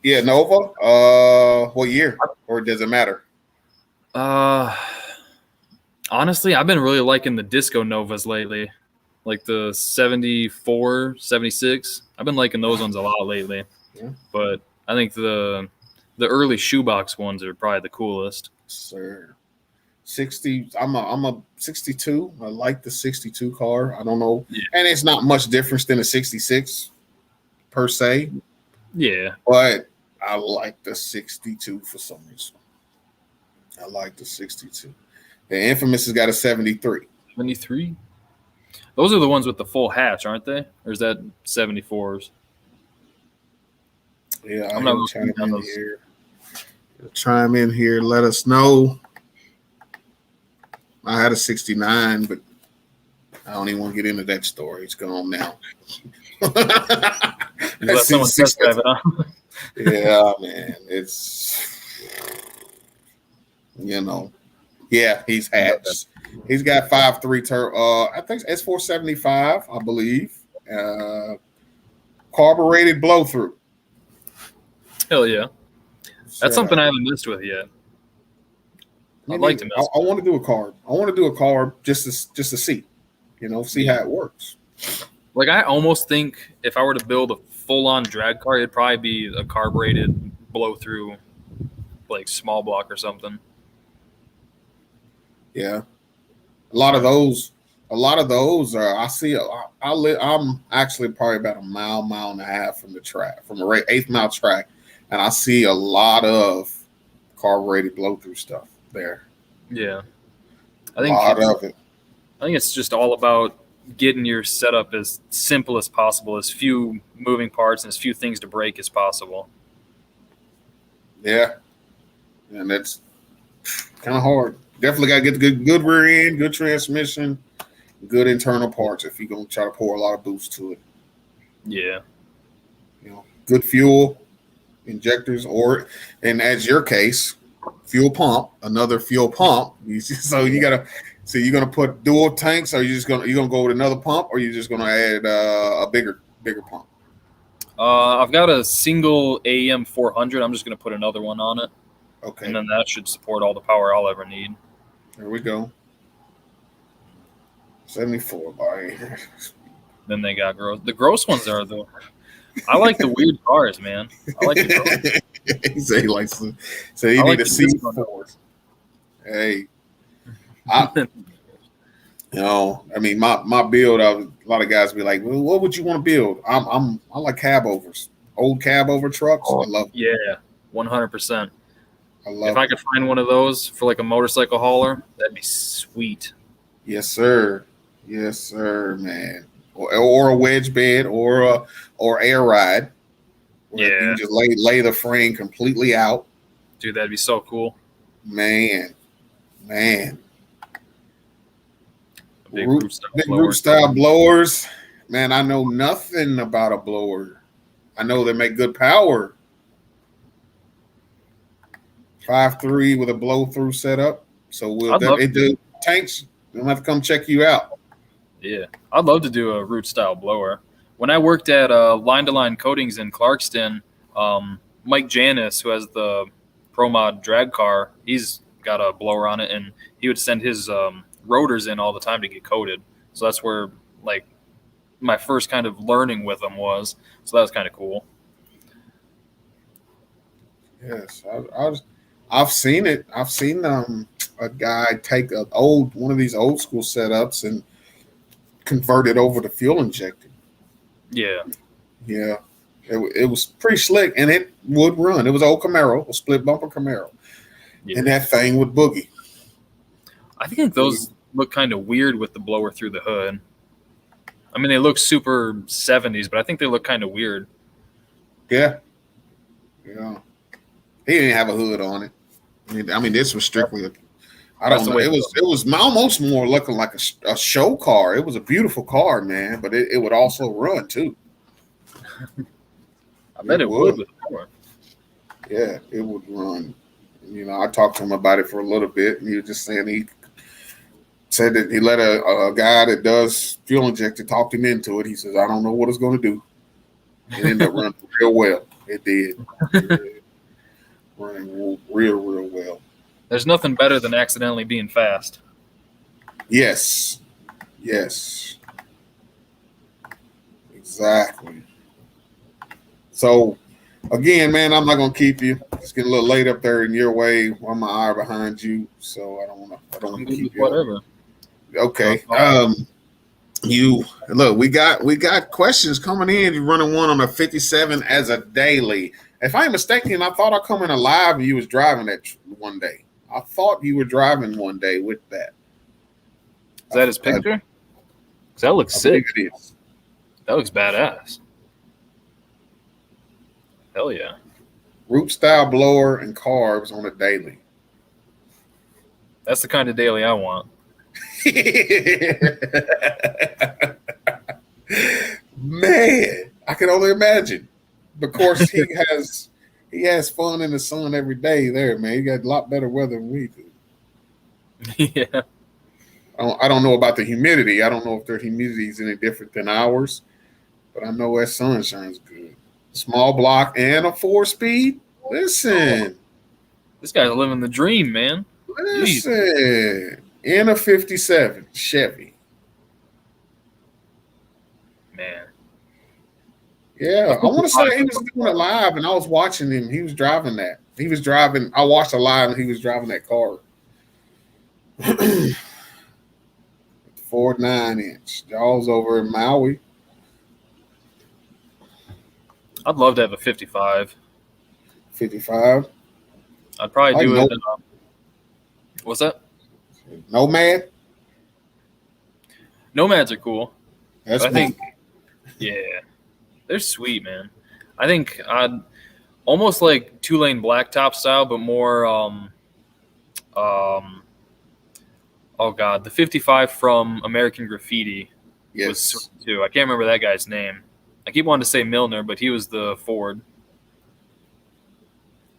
Yeah, Nova. What year? Or does it matter? Honestly, I've been really liking the Disco Novas lately. Like the 74, 76. I've been liking those ones a lot lately. Yeah. But I think the early shoebox ones are probably the coolest. Sir. 60. I'm a 62. I like the 62 car. I don't know. Yeah. And it's not much difference than a 66 per se. Yeah. But I like the 62 for some reason. I like the 62. The Infamous has got a 73. 73? Those are the ones with the full hatch, aren't they? Or is that 74s? Yeah, I'm not chime in here. Chime in here. Let us know. I had a 69, but I don't even want to get into that story. It's gone now. Let someone test drive it on. Yeah, man. It's, you know. Yeah, he's hatched. He's got 5.3 turbo. I think it's 475, I believe. Carbureted blow through. Hell yeah. That's something I haven't messed with yet. I'd like to mess. I want to do a carb. I want to do a carb just to see, you know, see how it works. Like, I almost think if I were to build a full-on drag car, it'd probably be a carbureted blow through, like small block or something. Yeah, a lot of those are. I see. I'm actually probably about a mile and a half from the track, from a 8th mile track, and I see a lot of carbureted blow through stuff there. Yeah, I think a lot of it. I think it's just all about getting your setup as simple as possible, as few moving parts and as few things to break as possible. Yeah, and that's kind of hard. Definitely got to get the good rear end, good transmission, good internal parts if you're going to try to pour a lot of boost to it. Yeah. You know, good fuel, injectors, and as your case, fuel pump, another fuel pump. So you're gonna put dual tanks, or you're gonna go with another pump, or you're just gonna add a bigger pump. I've got a single AEM 400. I'm just going to put another one on it. Okay. And then that should support all the power I'll ever need. There we go. 74 by. Then they got gross. The gross ones are the. I like the weird cars, man. I like the gross. He said he likes the. So you need a C4. Hey, I mean, my build. A lot of guys be like, "Well, what would you want to build?" I like cab overs, old cab over trucks. I love. Yeah, 100%. I love. If I could find one of those for like a motorcycle hauler, that'd be sweet. Yes, sir. Yes, sir, man. Or a wedge bed, or air ride. Yeah, you just lay the frame completely out. Dude, that'd be so cool. Man. Big root style blowers. Man, I know nothing about a blower. I know they make good power. 5.3 with a blow through setup. So the tanks will have to come check you out. Yeah, I'd love to do a root style blower. When I worked at Line to Line Coatings in Clarkston, Mike Janis, who has the Pro Mod drag car, he's got a blower on it, and he would send his rotors in all the time to get coated. So that's where like my first kind of learning with them was. So that was kind of cool. Yes, I've seen it. I've seen a guy take one of these old school setups and convert it over to fuel injected. Yeah. It was pretty slick, and it would run. It was an old Camaro, a split bumper Camaro, and that thing would boogie. I think those look kind of weird with the blower through the hood. I mean, they look super 70s, but I think they look kind of weird. Yeah. He didn't have a hood on it. I mean, this was strictly I don't know. It was almost more looking like a show car. It was a beautiful car, man, but it would also run too. I bet it would with the power. Yeah, it would run. I talked to him about it for a little bit, and he was just saying he said that he let a guy that does fuel injected talk him into it. He says, "I don't know what it's going to do." It ended up running real well. It did. Running real well. There's nothing better than accidentally being fast. Yes. Exactly. So, again, man, I'm not gonna keep you. It's getting a little late up there in your way. I'm an hour behind you, so I don't want to keep you. Whatever. Okay. We got questions coming in. You're running one on a 57 as a daily. If I'm mistaken, I thought I come in alive and you was driving that one day. I thought you were driving one day with that. Is that his picture? Because that looks sick. It is. That looks badass. Hell yeah. Root style blower and carbs on a daily. That's the kind of daily I want. Man, I can only imagine. Of course, he has fun in the sun every day there, man. He got a lot better weather than we do. Yeah. I don't know about the humidity. I don't know if their humidity is any different than ours, but I know that sun shines good. Small block and a 4-speed. Listen. This guy's living the dream, man. Listen. Jeez. In a 57 Chevy. Man. Yeah, I want to say he was doing it live, and I was watching him. He was driving that. I watched it live, and he was driving that car. Ford 9-inch. Jaws over in Maui. I'd love to have a 55. 55? I'd probably do it. What's that? Nomad? Nomads are cool. I think, yeah, they're sweet, man. I think I'd almost like 2-lane blacktop style, but more, oh God, the 55 from American Graffiti was sweet too. I can't remember that guy's name. I keep wanting to say Milner, but he was the Ford.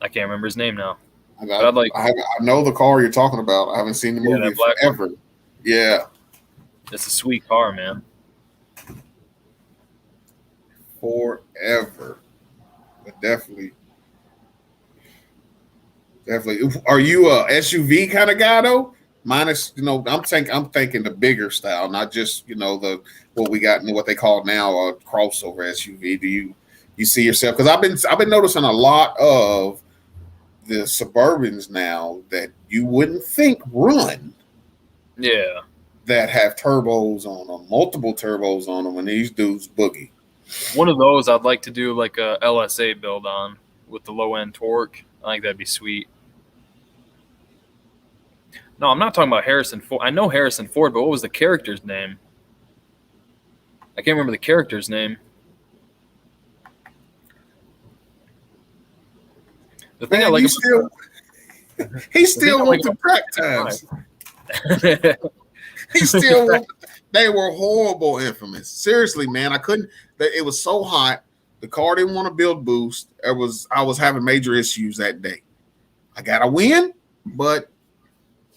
I can't remember his name now. But I'd like, I know the car you're talking about. I haven't seen the movie that black forever. Yeah, it's a sweet car, man. forever. But definitely. Are you a SUV kind of guy though? Minus, I'm thinking the bigger style, not just what we got and what they call now a crossover SUV. Do you see yourself? Because I've been noticing a lot of the Suburbans now that you wouldn't think run. Yeah. That have turbos on them, multiple turbos on them, and these dudes boogie. One of those I'd like to do like a LSA build on with the low end torque. I think that'd be sweet. No, I'm not talking about Harrison Ford. I know Harrison Ford, but what was the character's name? I can't remember the character's name. The thing I like he still went to track times. He still went. They were horrible, infamous. Seriously, man, I couldn't. It was so hot. The car didn't want to build boost. I was having major issues that day. I got a win, but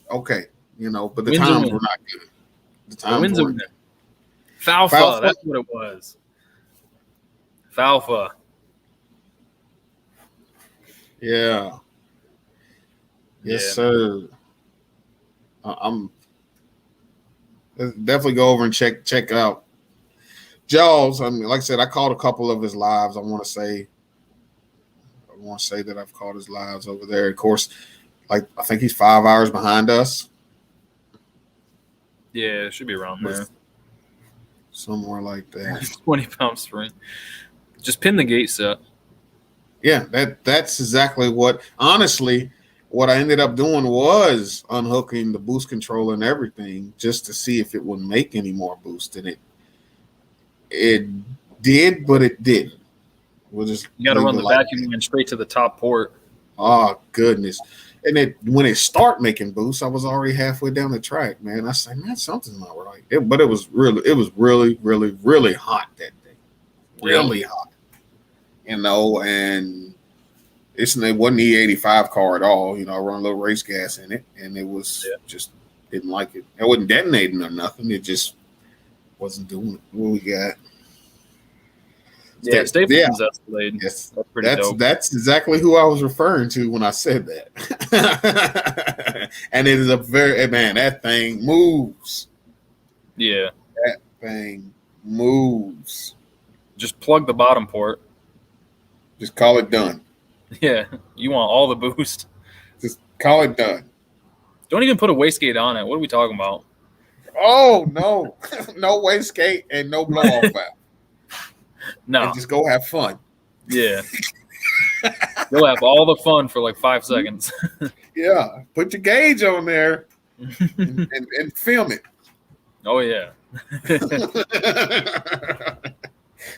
okay, but the times were not good. The times were good. Falfa, that's what it was. Falfa. Yeah. Yes, sir. I'm definitely go over and check out Jaws. I mean, like I said, I caught a couple of his lives. I want to say that I've caught his lives over there. Of course, I think he's 5 hours behind us. Yeah, it should be around there. Somewhere like that. 20-pound spring. Just pin the gate set. Yeah, that's exactly what I ended up doing was unhooking the boost controller and everything just to see if it would make any more boost. And it did, but it didn't. You got to run the vacuum line straight to the top port. Oh, goodness. And when it start making boost, I was already halfway down the track, man. I said, man, something's not right. But it was really, really, really hot that day. Really hot. And it wasn't the E85 car at all. I run a little race gas in it, and it was just didn't like it. It wasn't detonating or nothing. It just wasn't doing it. What we got? Yeah, Stapleton's Escalade. Yes, that's pretty dope. That's exactly who I was referring to when I said that. And it is that thing moves. Yeah, that thing moves. Just plug the bottom port. Just call it done. Yeah, you want all the boost. Just call it done. Don't even put a wastegate on it. What are we talking about? Oh, no. No wastegate and no blow-off valve. No. And just go have fun. Yeah. You'll have all the fun for like 5 seconds. Yeah. Put your gauge on there and film it. Oh, yeah.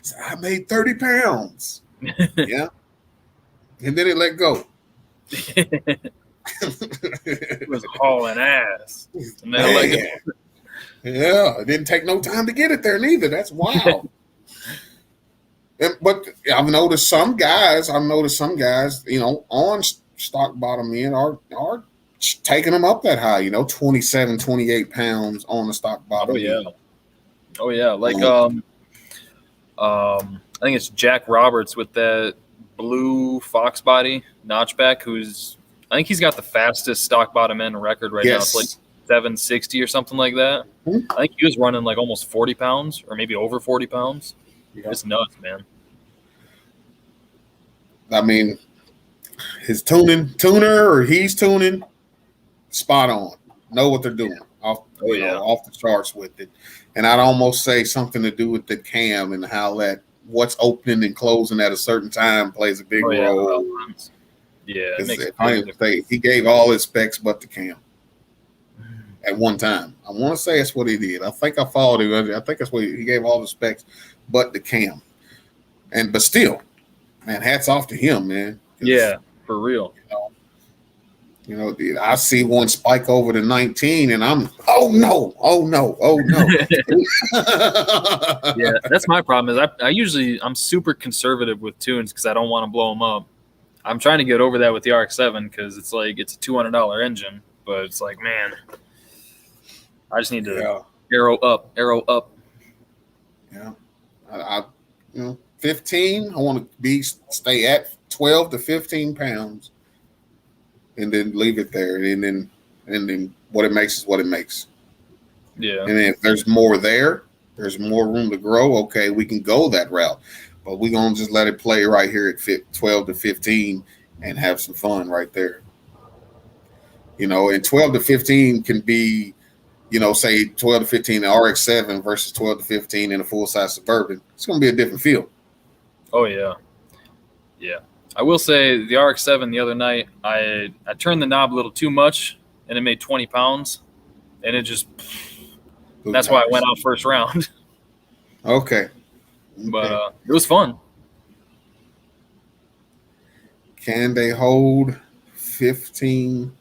So I made 30 pounds. Yeah. And then it let go. It was hauling ass. And then let go. Yeah. It didn't take no time to get it there neither. That's wild. But I've noticed some guys, on stock bottom end are taking them up that high, 27, 28 pounds on the stock bottom. Oh, yeah. End. Oh, yeah. Like, I think it's Jack Roberts with that blue Fox body notchback I think he's got the fastest stock bottom end record right now. It's like 760 or something like that. Mm-hmm. I think he was running like almost 40 pounds or maybe over 40 pounds. Yeah. It's nuts, man. I mean, his he's tuning, spot on. Know what they're doing. Off the charts with it. And I'd almost say something to do with the cam and how what's opening and closing at a certain time plays a big role. Yeah, he gave all his specs but the cam at one time. I want to say that's what he did. I think I followed him. I think that's what he gave all the specs but the cam. But still, man, hats off to him, man. Yeah, for real. I see one spike over to 19 and I'm, oh no. Yeah, that's my problem is I'm super conservative with tunes because I don't want to blow them up. I'm trying to get over that with the RX-7 because it's like it's a $200 engine, but it's like, man, I just need to arrow up. Yeah, I 15. I want to stay at 12 to 15 pounds, and then leave it there, and then what it makes is what it makes. Yeah, and if there's more there, there's more room to grow. Okay, we can go that route, but we're gonna just let it play right here at 12 to 15 and have some fun right there. And 12 to 15 can be, say 12 to 15 in RX-7 versus 12 to 15 in a full-size Suburban. It's going to be a different feel. Oh, yeah. Yeah. I will say the RX-7 the other night, I turned the knob a little too much, and it made 20 pounds, and it just – that's why I went out first round. Okay. But it was fun. Can they hold 15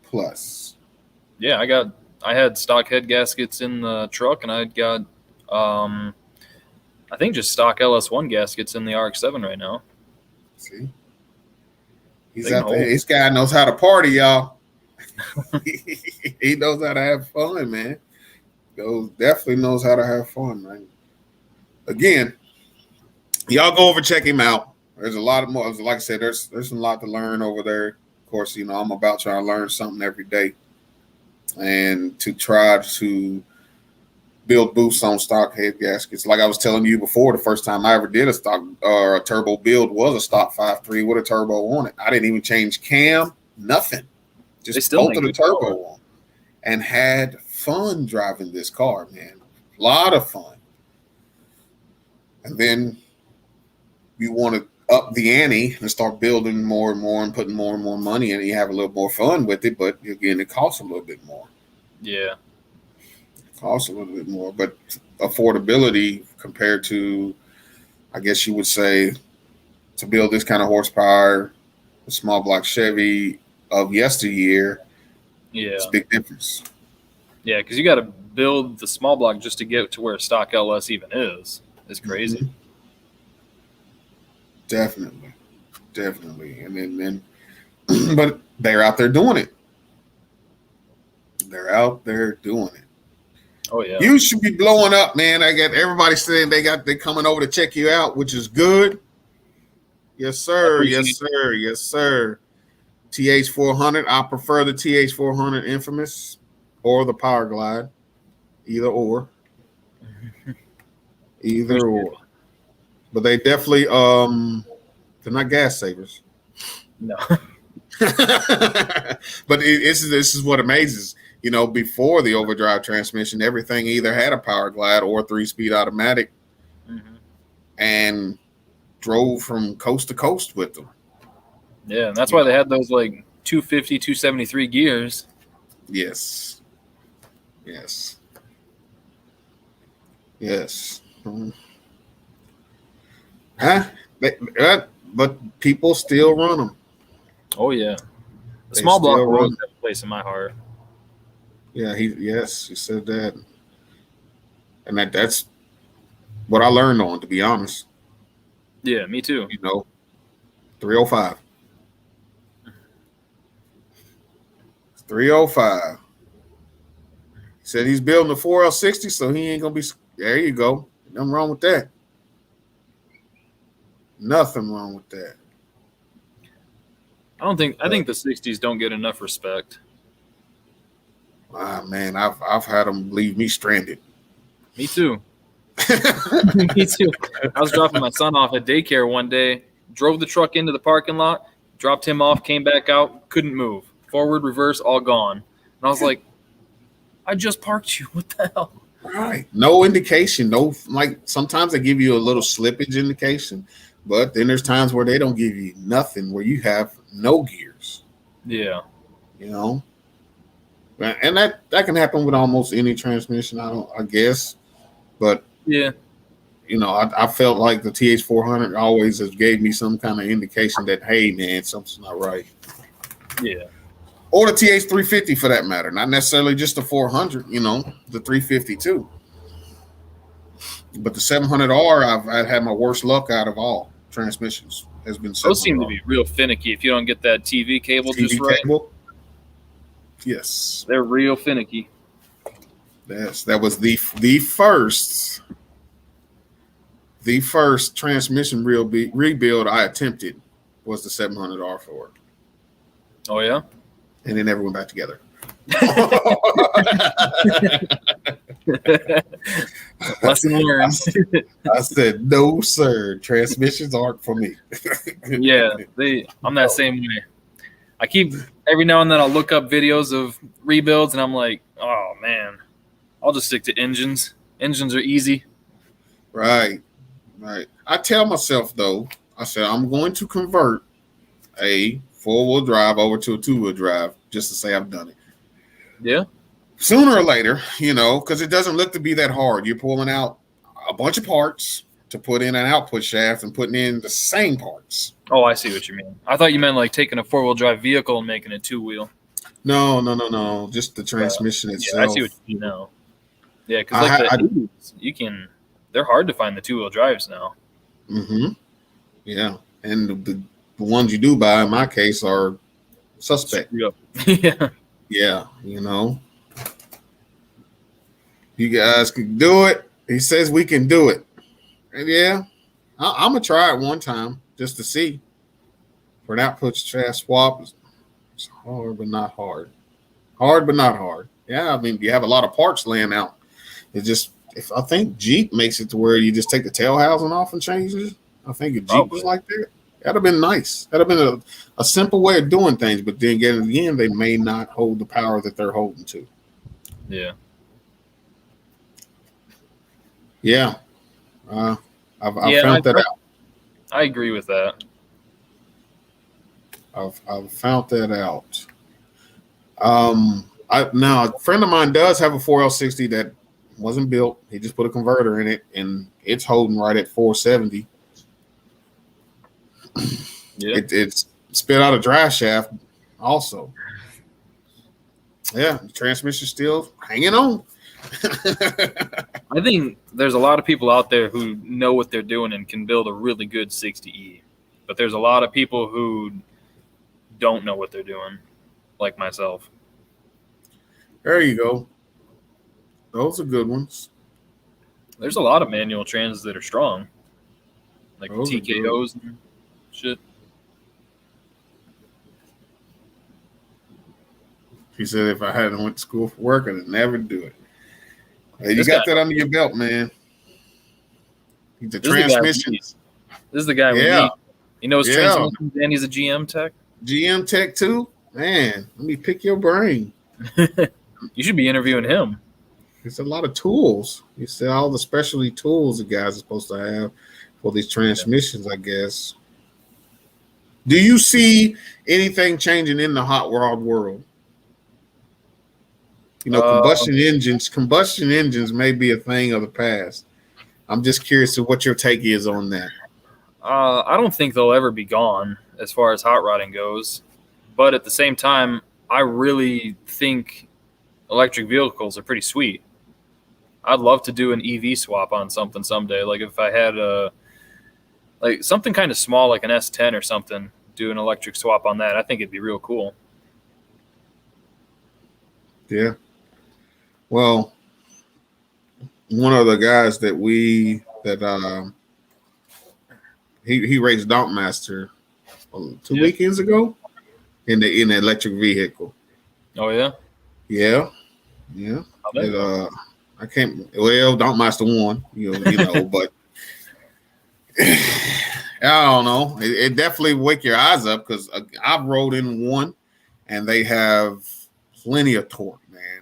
plus? Yeah, I had stock head gaskets in the truck, and I got I think just stock LS1 gaskets in the RX-7 right now. See, he's out there. This guy knows how to party, y'all. He knows how to have fun, man. Definitely knows how to have fun, man. Again, y'all go over, check him out. There's a lot of more. Like I said, there's a lot to learn over there. Of course, I'm about trying to learn something every day, and to try to build boosts on stock head gaskets. Like I was telling you before, the first time I ever did a stock or a turbo build was a stock 5.3 with a turbo on it. I didn't even change cam, nothing. Just bolted the turbo on, and had fun driving this car, man. A lot of fun. And then you want to up the ante and start building more and more and putting more and more money in it. You have a little more fun with it, but again, it costs a little bit more. Yeah. It costs a little bit more, but affordability compared to, I guess you would say, to build this kind of horsepower, a small block Chevy of yesteryear, it's a big difference. Yeah, because you got to build the small block just to get to where a stock LS even is. It's crazy. Mm-hmm. Definitely. And then but they're out there doing it. Oh yeah. You should be blowing up, man. I got everybody saying they coming over to check you out, which is good. Yes, sir. Yes, sir. TH400. I prefer the TH400 Infamous or the Power Glide. Either or. But they definitely they're not gas savers. No. But this is what amazes. Before the overdrive transmission, everything either had a Power Glide or 3-speed automatic, and drove from coast to coast with them. Yeah, and that's why they had those like 250, 273 gears. Yes. But people still run them. Oh yeah, the small block will always have a place in my heart. Yeah, he said that, and that's what I learned on, to be honest. Yeah, me too. 305. 305. He said he's building a 4L60, so he ain't gonna be. There you go. Nothing wrong with that. Nothing wrong with that. I think the 60s don't get enough respect. Man, I've had them leave me stranded. Me too. Me too. I was dropping my son off at daycare one day, drove the truck into the parking lot, dropped him off, came back out, couldn't move. Forward, reverse, all gone. And I was like, I just parked you. What the hell? Right. No indication. No, like sometimes they give you a little slippage indication, but then there's times where they don't give you nothing, where you have no gears. Yeah. And that can happen with almost any transmission, I guess. But yeah, I felt like the TH400 always has gave me some kind of indication that, hey man, something's not right. Yeah. Or the TH350 for that matter, not necessarily just the 400, the 350 too. But the 700R, I've had my worst luck out of all transmissions. has been Those seem to $700. be real finicky if you don't get that TV cable just right. Cable. Yes, They're real finicky. yes, that was the first transmission rebuild I attempted was the $700 Ford, Oh yeah. and it never went back together. Lesson learned. I said, no, sir. Transmissions aren't for me. Yeah, I'm that same way. I keep every now and then I'll look up videos of rebuilds, and I'm like, oh man, I'll just stick to engines. Engines are easy. Right. I tell myself though, I said I'm going to convert a 4-wheel drive over to a 2-wheel drive just to say I've done it. Yeah. Sooner or later, because it doesn't look to be that hard. You're pulling out a bunch of parts to put in an output shaft and putting in the same parts. Oh, I see what you mean. I thought you meant like taking a 4-wheel drive vehicle and making it 2-wheel. No. Just the transmission itself. Yeah, I see what you mean now. Yeah, because they're hard to find the 2-wheel drives now. Mm-hmm. Yeah, and the ones you do buy, in my case, are suspect. Yeah. Yeah, you guys can do it. He says we can do it. And yeah, I'm gonna try it one time just to see. For an output shaft swap, it's hard but not hard. Hard but not hard. Yeah, I mean you have a lot of parts laying out. I think Jeep makes it to where you just take the tail housing off and change it. I think a Jeep was like that. That'd have been nice. That'd have been a simple way of doing things, but then again, they may not hold the power that they're holding to. Yeah. Yeah. I've found that out. I agree with that. I've found that out. Now a friend of mine does have a 4L60 that wasn't built. He just put a converter in it, and it's holding right at 470. Yeah. It's spit out a drive shaft also. Yeah, the transmission's still hanging on. I think there's a lot of people out there who know what they're doing and can build a really good 60E. But there's a lot of people who don't know what they're doing, like myself. There you go. Those are good ones. There's a lot of manual trans that are strong, like Those are TKOs and shit. He said if I hadn't went to school for work, I'd never do it. Hey, you got that under your belt, man. The transmissions. This is the guy we need. He knows transmissions and he's a GM tech. GM tech too? Man, let me pick your brain. You should be interviewing him. There's a lot of tools. You see all the specialty tools the guys are supposed to have for these transmissions, I guess. Do you see anything changing in the hot rod world? Combustion engines may be a thing of the past. I'm just curious to what your take is on that. I don't think they'll ever be gone as far as hot rodding goes. But at the same time, I really think electric vehicles are pretty sweet. I'd love to do an EV swap on something someday. Like if I had something kind of small, like an S10 or something, do an electric swap on that. I think it'd be real cool. Yeah. Well, one of the guys that he raced Dampmaster 2 weekends ago in the electric vehicle. Oh yeah. Yeah. I can't. Well, Dampmaster won. But I don't know. It definitely wake your eyes up because I've rode in one, and they have plenty of torque, man.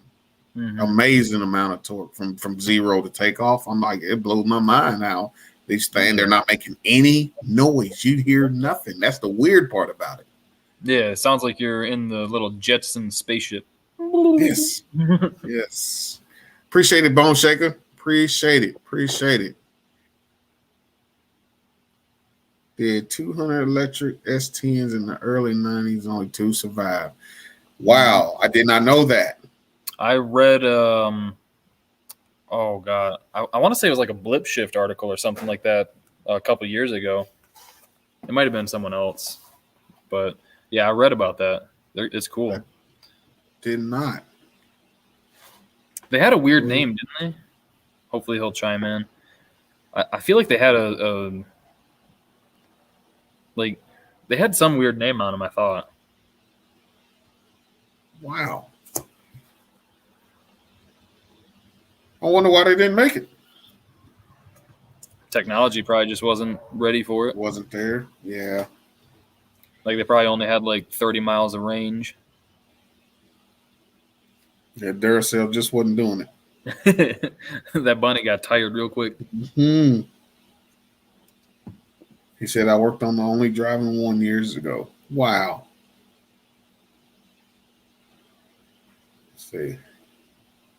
Mm-hmm. Amazing amount of torque from zero to takeoff. I'm like, it blows my mind how these things, they're not making any noise. You hear nothing. That's the weird part about it. Yeah, it sounds like you're in the little Jetson spaceship. Yes. Yes. Appreciate it, Bone Shaker. Appreciate it. Did 200 electric S10s in the early 90s, only 2 survived. Wow, I did not know that. I read, oh God, I want to say it was like a Blip Shift article or something like that a couple years ago. It might have been someone else, but yeah, I read about that. It's cool. Did not. They had a weird name, didn't they? Hopefully he'll chime in. I feel like they had like they had some weird name on them, I thought. Wow. I wonder why they didn't make it. Technology probably just wasn't ready for it. Wasn't there? Yeah. Like they probably only had like 30 miles of range. Yeah, Duracell just wasn't doing it. That bunny got tired real quick. Hmm. He said, I worked on the only driving one years ago. Wow. Let's see.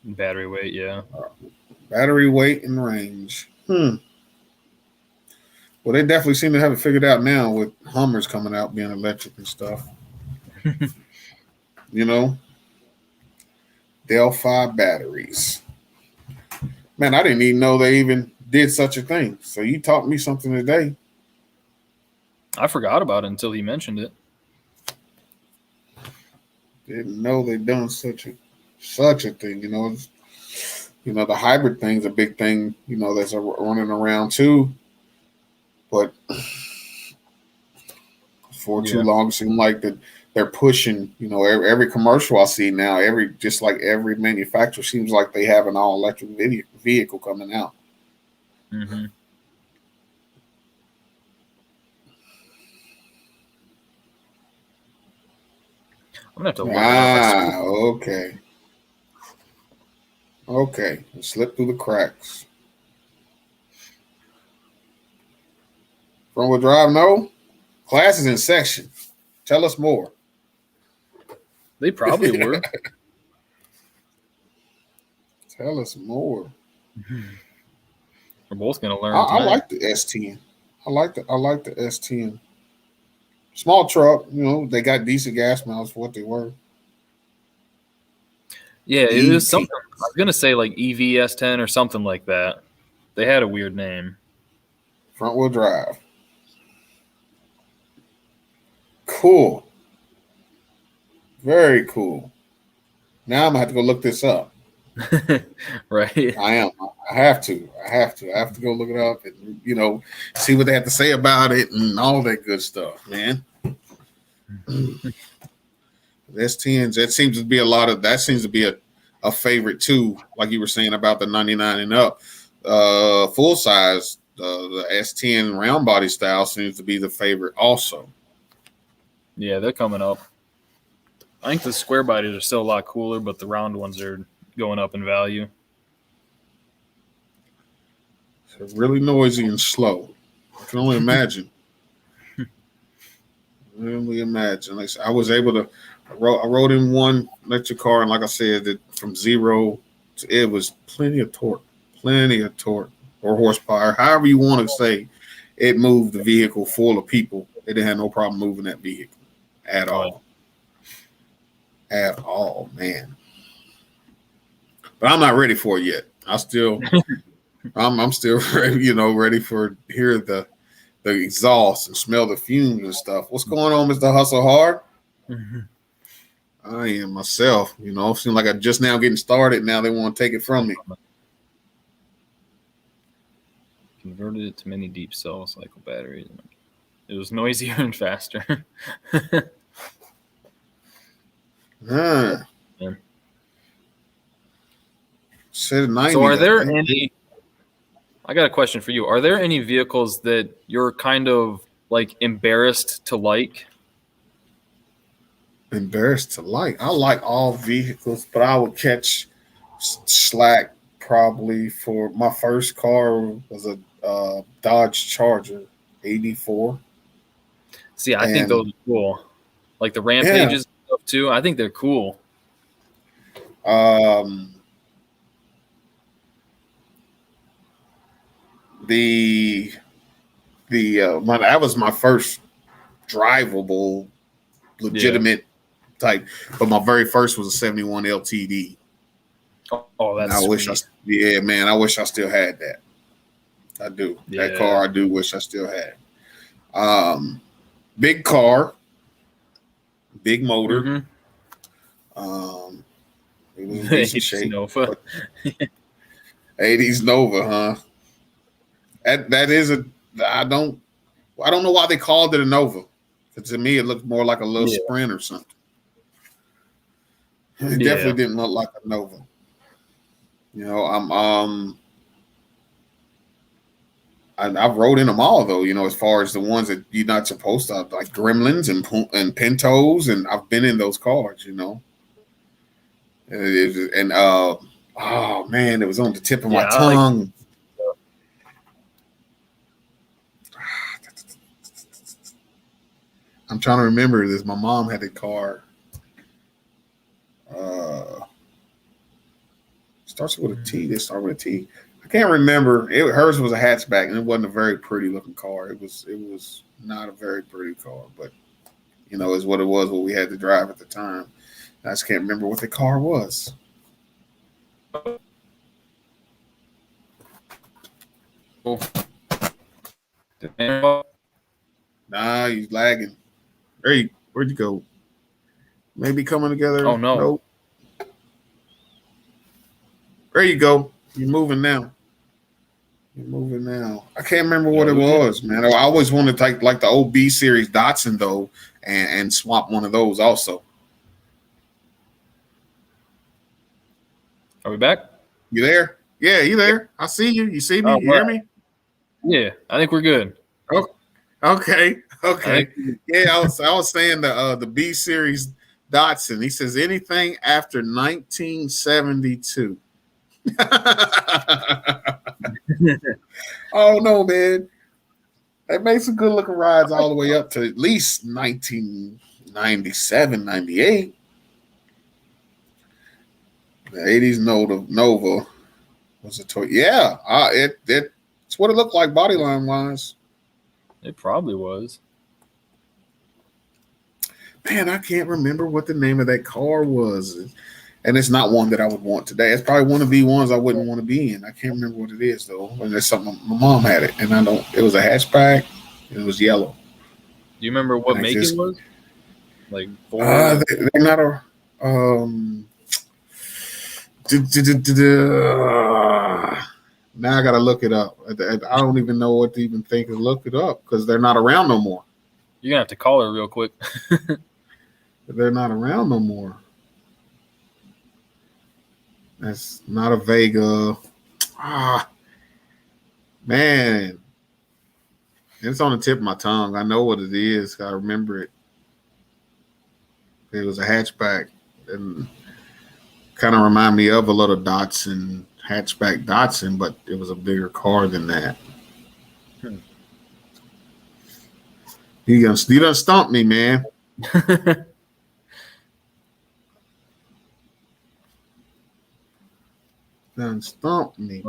Battery weight, yeah. Battery weight and range. Well, they definitely seem to have it figured out now with Hummers coming out being electric and stuff. You know? Delphi batteries. Man, I didn't even know they even did such a thing. So you taught me something today. I forgot about it until he mentioned it. Didn't know they'd done such a thing. You know, the hybrid thing's a big thing. You know, that's running around too. But for too long, it seemed like that they're pushing. You know, every commercial I see now, every manufacturer seems like they have an all electric vehicle coming out. Mm-hmm. I'm gonna have to look it up. Okay. Okay, it slipped through the cracks. Front wheel drive, no. Classes in section. Tell us more. They probably were. Tell us more. We're both gonna learn. I like the S10. I like the S10. Small truck, you know, they got decent gas miles for what they were. Yeah, it was something. I was gonna say like EV S10 or something like that. They had a weird name. Front wheel drive. Cool. Very cool. Now I'm gonna have to go look this up. Right. I am. I have to. I have to go look it up and, you know, see what they have to say about it and all that good stuff, man. S10s, that seems to be a favorite too, like you were saying about the 99 and up. Full size, the S10 round body style seems to be the favorite also. Yeah, they're coming up. I think the square bodies are still a lot cooler, but the round ones are going up in value. It's really noisy and slow. I can only imagine. Really imagine. Like I was able to. I rode in one electric car, and like I said, that from zero to it was plenty of torque or horsepower, however you want to say. It moved the vehicle full of people. They didn't have no problem moving that vehicle at all. At all, man. But I'm not ready for it yet. I'm still ready, you know, ready for hear the exhaust and smell the fumes and stuff. What's going on, Mr. Hustle Hard? Mm-hmm. I am myself, you know. Seems like I'm just now getting started. Now they want to take it from me. Converted it to mini deep cell cycle batteries. It was noisier and faster. Yeah. Said 90. So are there any? I got a question for you. Are there any vehicles that you're kind of like embarrassed to like? Embarrassed to like? I like all vehicles, but I would catch slack probably for my first car was a Dodge Charger 84. See, I think those are cool. Like the Rampages and stuff too. I think they're cool. That was my first drivable, legitimate type, but my very first was a 71 LTD. Oh, that's I wish I still had that. I do. That car I do wish I still had. Big car, big motor. Mm-hmm. It was in decent shape. Nova. 80s Nova, huh? That is a. I don't know why they called it a Nova. To me, it looked more like a little Sprint or something. It definitely didn't look like a Nova. I've rode in them all though. As far as the ones that you're not supposed to, like Gremlins and Pintos, and I've been in those cars. Oh man, it was on the tip of my tongue. I'm trying to remember this. My mom had a car. Starts with a T. They start with a T. I can't remember. Hers was a hatchback, and it wasn't a very pretty looking car. It was not a very pretty car, but is what it was. What we had to drive at the time. I just can't remember what the car was. Nah, he's lagging. Where'd you go? Maybe coming together. Oh no. Nope. There you go. You're moving now. I can't remember what it was, man. I always wanted to take like the old B series Datsun though, and swap one of those also. Are we back? You there? Yeah, you there? I see you. You see me? You hear me? Yeah, I think we're good. Oh, okay. Yeah, I was saying the B series Datsun. He says anything after 1972. Oh no, man. That makes some good looking rides all the way up to at least 1997, 98. The 80s Nova was a toy. Yeah, it's what it looked like body line wise. It probably was. Man, I can't remember what the name of that car was. And it's not one that I would want today. It's probably one of the ones I wouldn't want to be in. I can't remember what it is though. And there's something my mom had it, and it was a hatchback. And it was yellow. Do you remember what make it was? Like they're not a now I gotta look it up. I don't even know what to even think of look it up because they're not around no more. You're gonna have to call her real quick. They're not around no more. That's not a Vega. Man. It's on the tip of my tongue. I know what it is. I remember it. It was a hatchback and kind of remind me of a little hatchback Datsun, but it was a bigger car than that. You done stumped me, man. Done stumped me.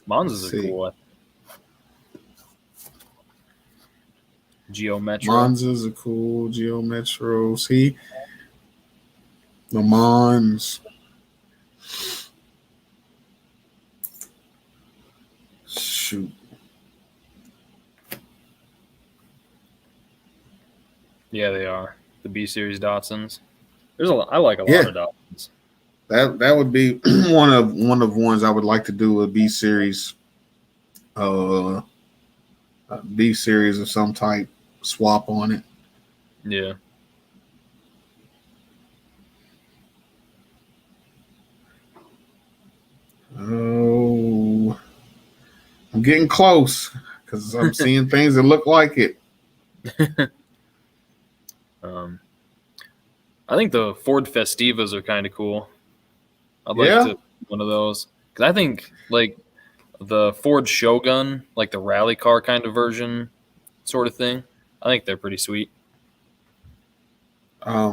Monza's are cool. Geo Metro. Monza's are cool. Geo Metro. See? The Mons. Shoot. Yeah, they are. The B series Datsuns. I like a lot of Datsuns. That would be one of ones I would like to do a B series of some type, swap on it. Yeah. Oh, I'm getting close because I'm seeing things that look like it. I think the Ford Festivas are kind of cool. I'd like to one of those because I think like the Ford Shogun, like the rally car kind of version, sort of thing. I think they're pretty sweet. I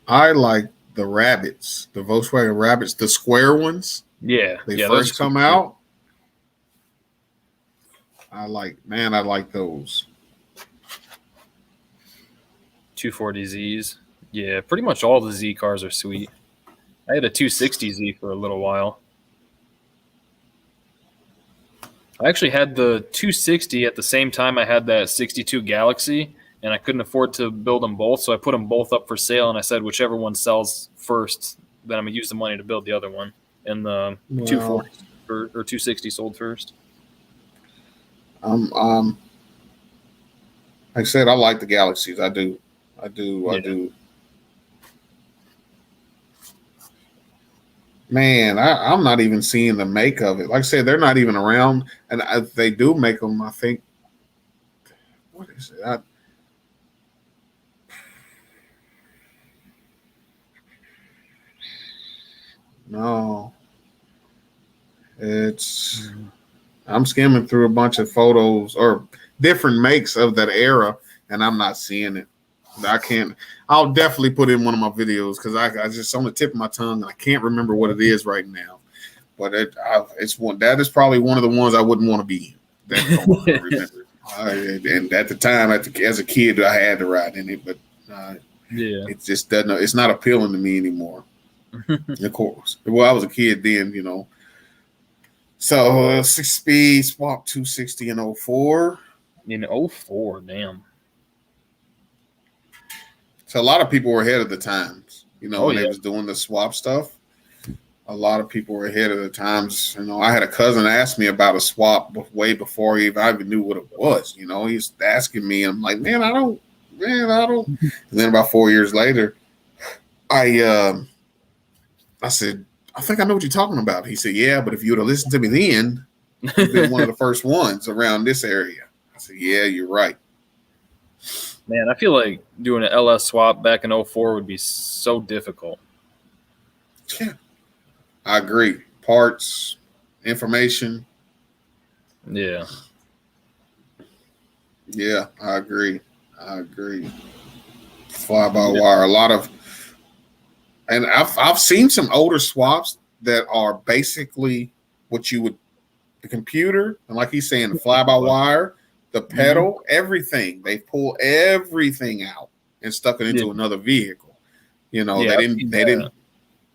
like the Rabbits, the Volkswagen Rabbits, the square ones. Yeah, they first come out. I like those. 240Zs. Yeah, pretty much all the Z cars are sweet. I had a 260Z for a little while. I actually had the 260 at the same time I had that 62 Galaxy, and I couldn't afford to build them both, so I put them both up for sale, and I said whichever one sells first, then I'm gonna use the money to build the other one. And the Well, 240 or 260 sold first. like I said, I like the Galaxies. I do. I Yeah. do. Man, I'm not even seeing the make of it. Like I said, they're not even around, and they do make them. I think. What is it? No, it's. I'm skimming through a bunch of photos or different makes of that era, and I'm not seeing it. I can't. I'll definitely put in one of my videos because I just on the tip of my tongue, and I can't remember what it is right now. But it's one that is probably one of the ones I wouldn't want to be. That I remember. And at the time, as a kid, I had to ride in it, but Yeah. it just doesn't. It's not appealing to me anymore. Of course. Well, I was a kid then, you know. So 6-speed swap 260 in 04. In 04, damn. So a lot of people were ahead of the times, you know, when yeah. they was doing the swap stuff. A lot of people were ahead of the times. You know, I had a cousin ask me about a swap way before I even knew what it was. You know, he's asking me, and I'm like, man, I don't. And then about 4 years later, I said, I think I know what you're talking about. He said, yeah, but if you would have listened to me then, you'd been one of the first ones around this area. I said, yeah, you're right. Man, I feel like doing an LS swap back in 04 would be so difficult. Yeah, I agree. Parts, information. Yeah. Yeah, I agree. Fly by wire. A lot of, and I've seen some older swaps that are basically what you would, the computer, and like he's saying, the fly by wire, the pedal, everything. They pull everything out and stuck it into another vehicle. You know, they didn't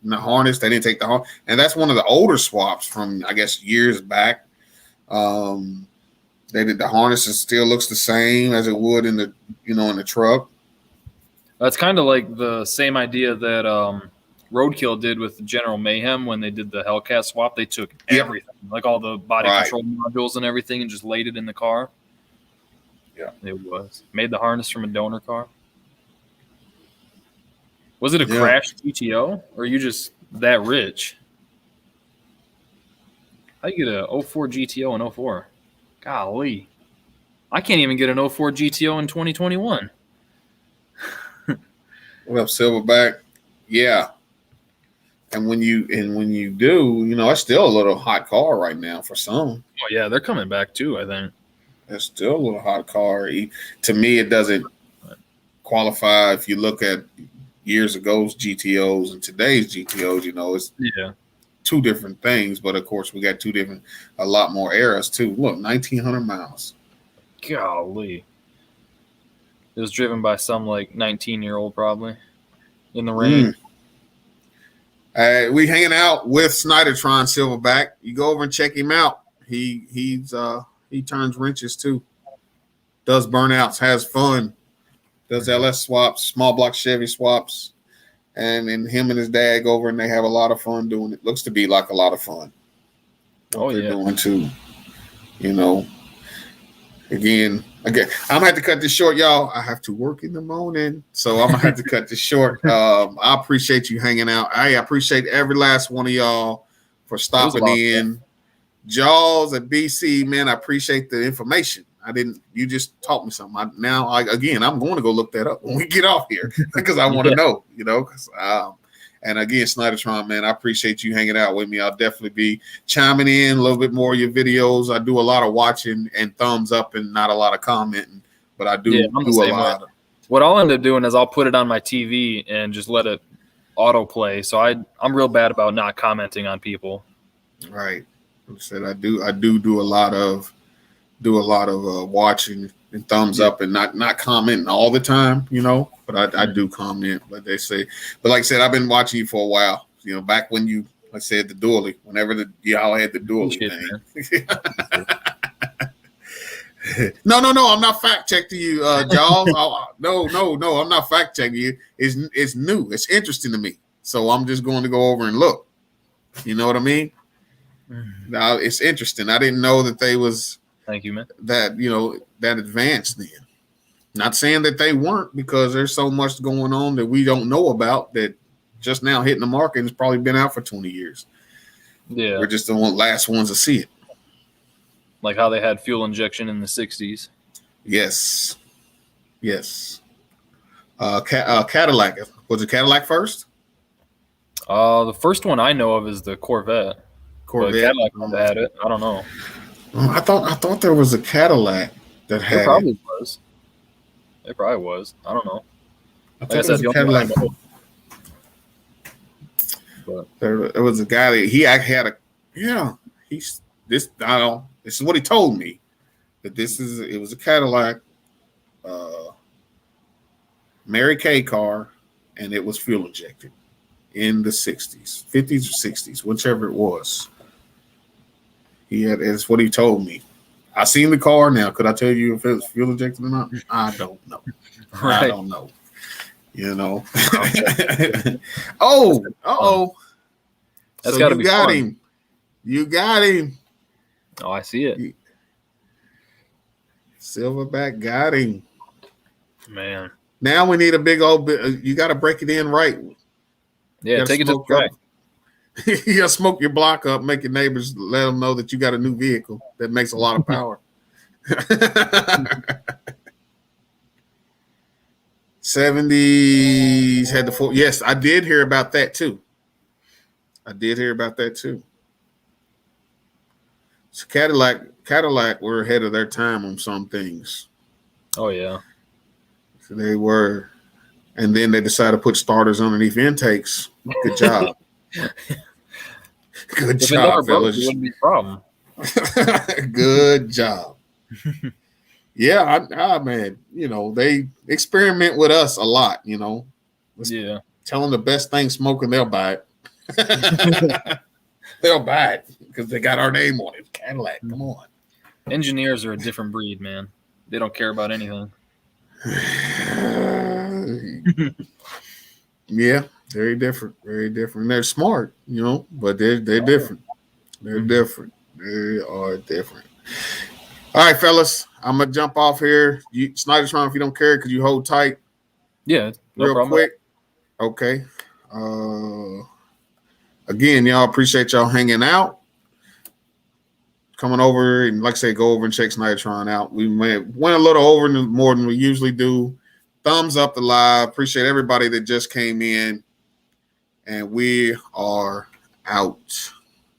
the harness, they didn't take the harness. And that's one of the older swaps from, I guess, years back. They did the harness, and still looks the same as it would in the, you know, in the truck. That's kind of like the same idea that Roadkill did with General Mayhem when they did the Hellcat swap. They took everything, like all the body control modules and everything, and just laid it in the car. Yeah, it was made the harness from a donor car. Was it a crashed GTO, or are you just that rich? How you get a 04 GTO in 04? Golly, I can't even get an 04 GTO in 2021. What up, Silverback? Yeah. And when you do, you know, it's still a little hot car right now for some. Oh yeah, they're coming back too, I think. It's still a little hot car. To me, it doesn't qualify. If you look at years ago's GTOs and today's GTOs, you know, it's two different things. But of course, we got a lot more eras too. Look, 1,900 miles. Golly. It was driven by some like 19-year-old probably in the rain. We hanging out with Snydertron Silverback. You go over and check him out. He turns wrenches too. Does burnouts, has fun. Does LS swaps, small block Chevy swaps. And then him and his dad go over and they have a lot of fun doing it. Looks to be like a lot of fun. What they're doing too. You know. Again, I'm gonna have to cut this short, y'all. I have to work in the morning, so I'm gonna have to cut this short. I appreciate you hanging out. I appreciate every last one of y'all for stopping in. Jaws at BC, man, I appreciate the information. You just taught me something. I'm going to go look that up when we get off here because I want to know, you know. And again, Snydertron, man, I appreciate you hanging out with me. I'll definitely be chiming in a little bit more of your videos. I do a lot of watching and thumbs up and not a lot of commenting, but I do a lot. What I'll end up doing is I'll put it on my TV and just let it autoplay. So I'm real bad about not commenting on people. Right. Like I said, I do a lot of watching and thumbs up and not commenting all the time, you know, but I do comment, but like I said, I've been watching you for a while, you know, back when you I said the dually. Whenever y'all had the dually Shit, thing. No. I'm not fact checking you, Jaws. No. I'm not fact checking you. It's new. It's interesting to me. So I'm just going to go over and look. You know what I mean? Now it's interesting. I didn't know that they was. Thank you, man. That that advanced then. Not saying that they weren't, because there's so much going on that we don't know about that just now hitting the market. Has probably been out for 20 years. Yeah, We're just the last ones to see it. Like how they had fuel injection in the 60s. Yes. Cadillac. Was it Cadillac first? The first one I know of is the Corvette. But Cadillac had it. I don't know. I thought there was a Cadillac that had. There probably was. It probably was. I don't know. Like I said, Cadillac. But there was a guy that he actually had a. Yeah, this. I don't. This is what he told me. That it was a Cadillac, Mary Kay car, and it was fuel injected in the 60s, 50s or 60s, whichever it was. It's what he told me. I seen the car now. Could I tell you if it was fuel injected or not? I don't know. Right. I don't know. Oh. That's So got to be fun. him. You got him. Oh, I see it. Silverback got him. Man. Now we need a big old bit. You got to break it in right. Yeah, take it to the track. You got to smoke your block up, make your neighbors let them know that you got a new vehicle that makes a lot of power. 70s had the four. Yes, I did hear about that too. So Cadillac were ahead of their time on some things. Oh yeah. So they were, and then they decided to put starters underneath intakes. Good job. Good job, fellas. It wouldn't be a problem. Good job. Yeah, man. They experiment with us a lot. Yeah. Tell them the best thing smoking, they'll buy it. They'll buy it because they got our name on it. Cadillac, come on. Engineers are a different breed, man. They don't care about anything. Yeah, very different. They're smart, but they're different. They're different. They are different. All right, fellas, I'm gonna jump off here. Snydertron, if you don't care, could you hold tight? Yeah, no real problem. Quick. Okay. Again, y'all, appreciate y'all hanging out. Coming over and, like I say, go over and check Snydertron out. We went a little over more than we usually do. Thumbs up the live. Appreciate everybody that just came in. And we are out.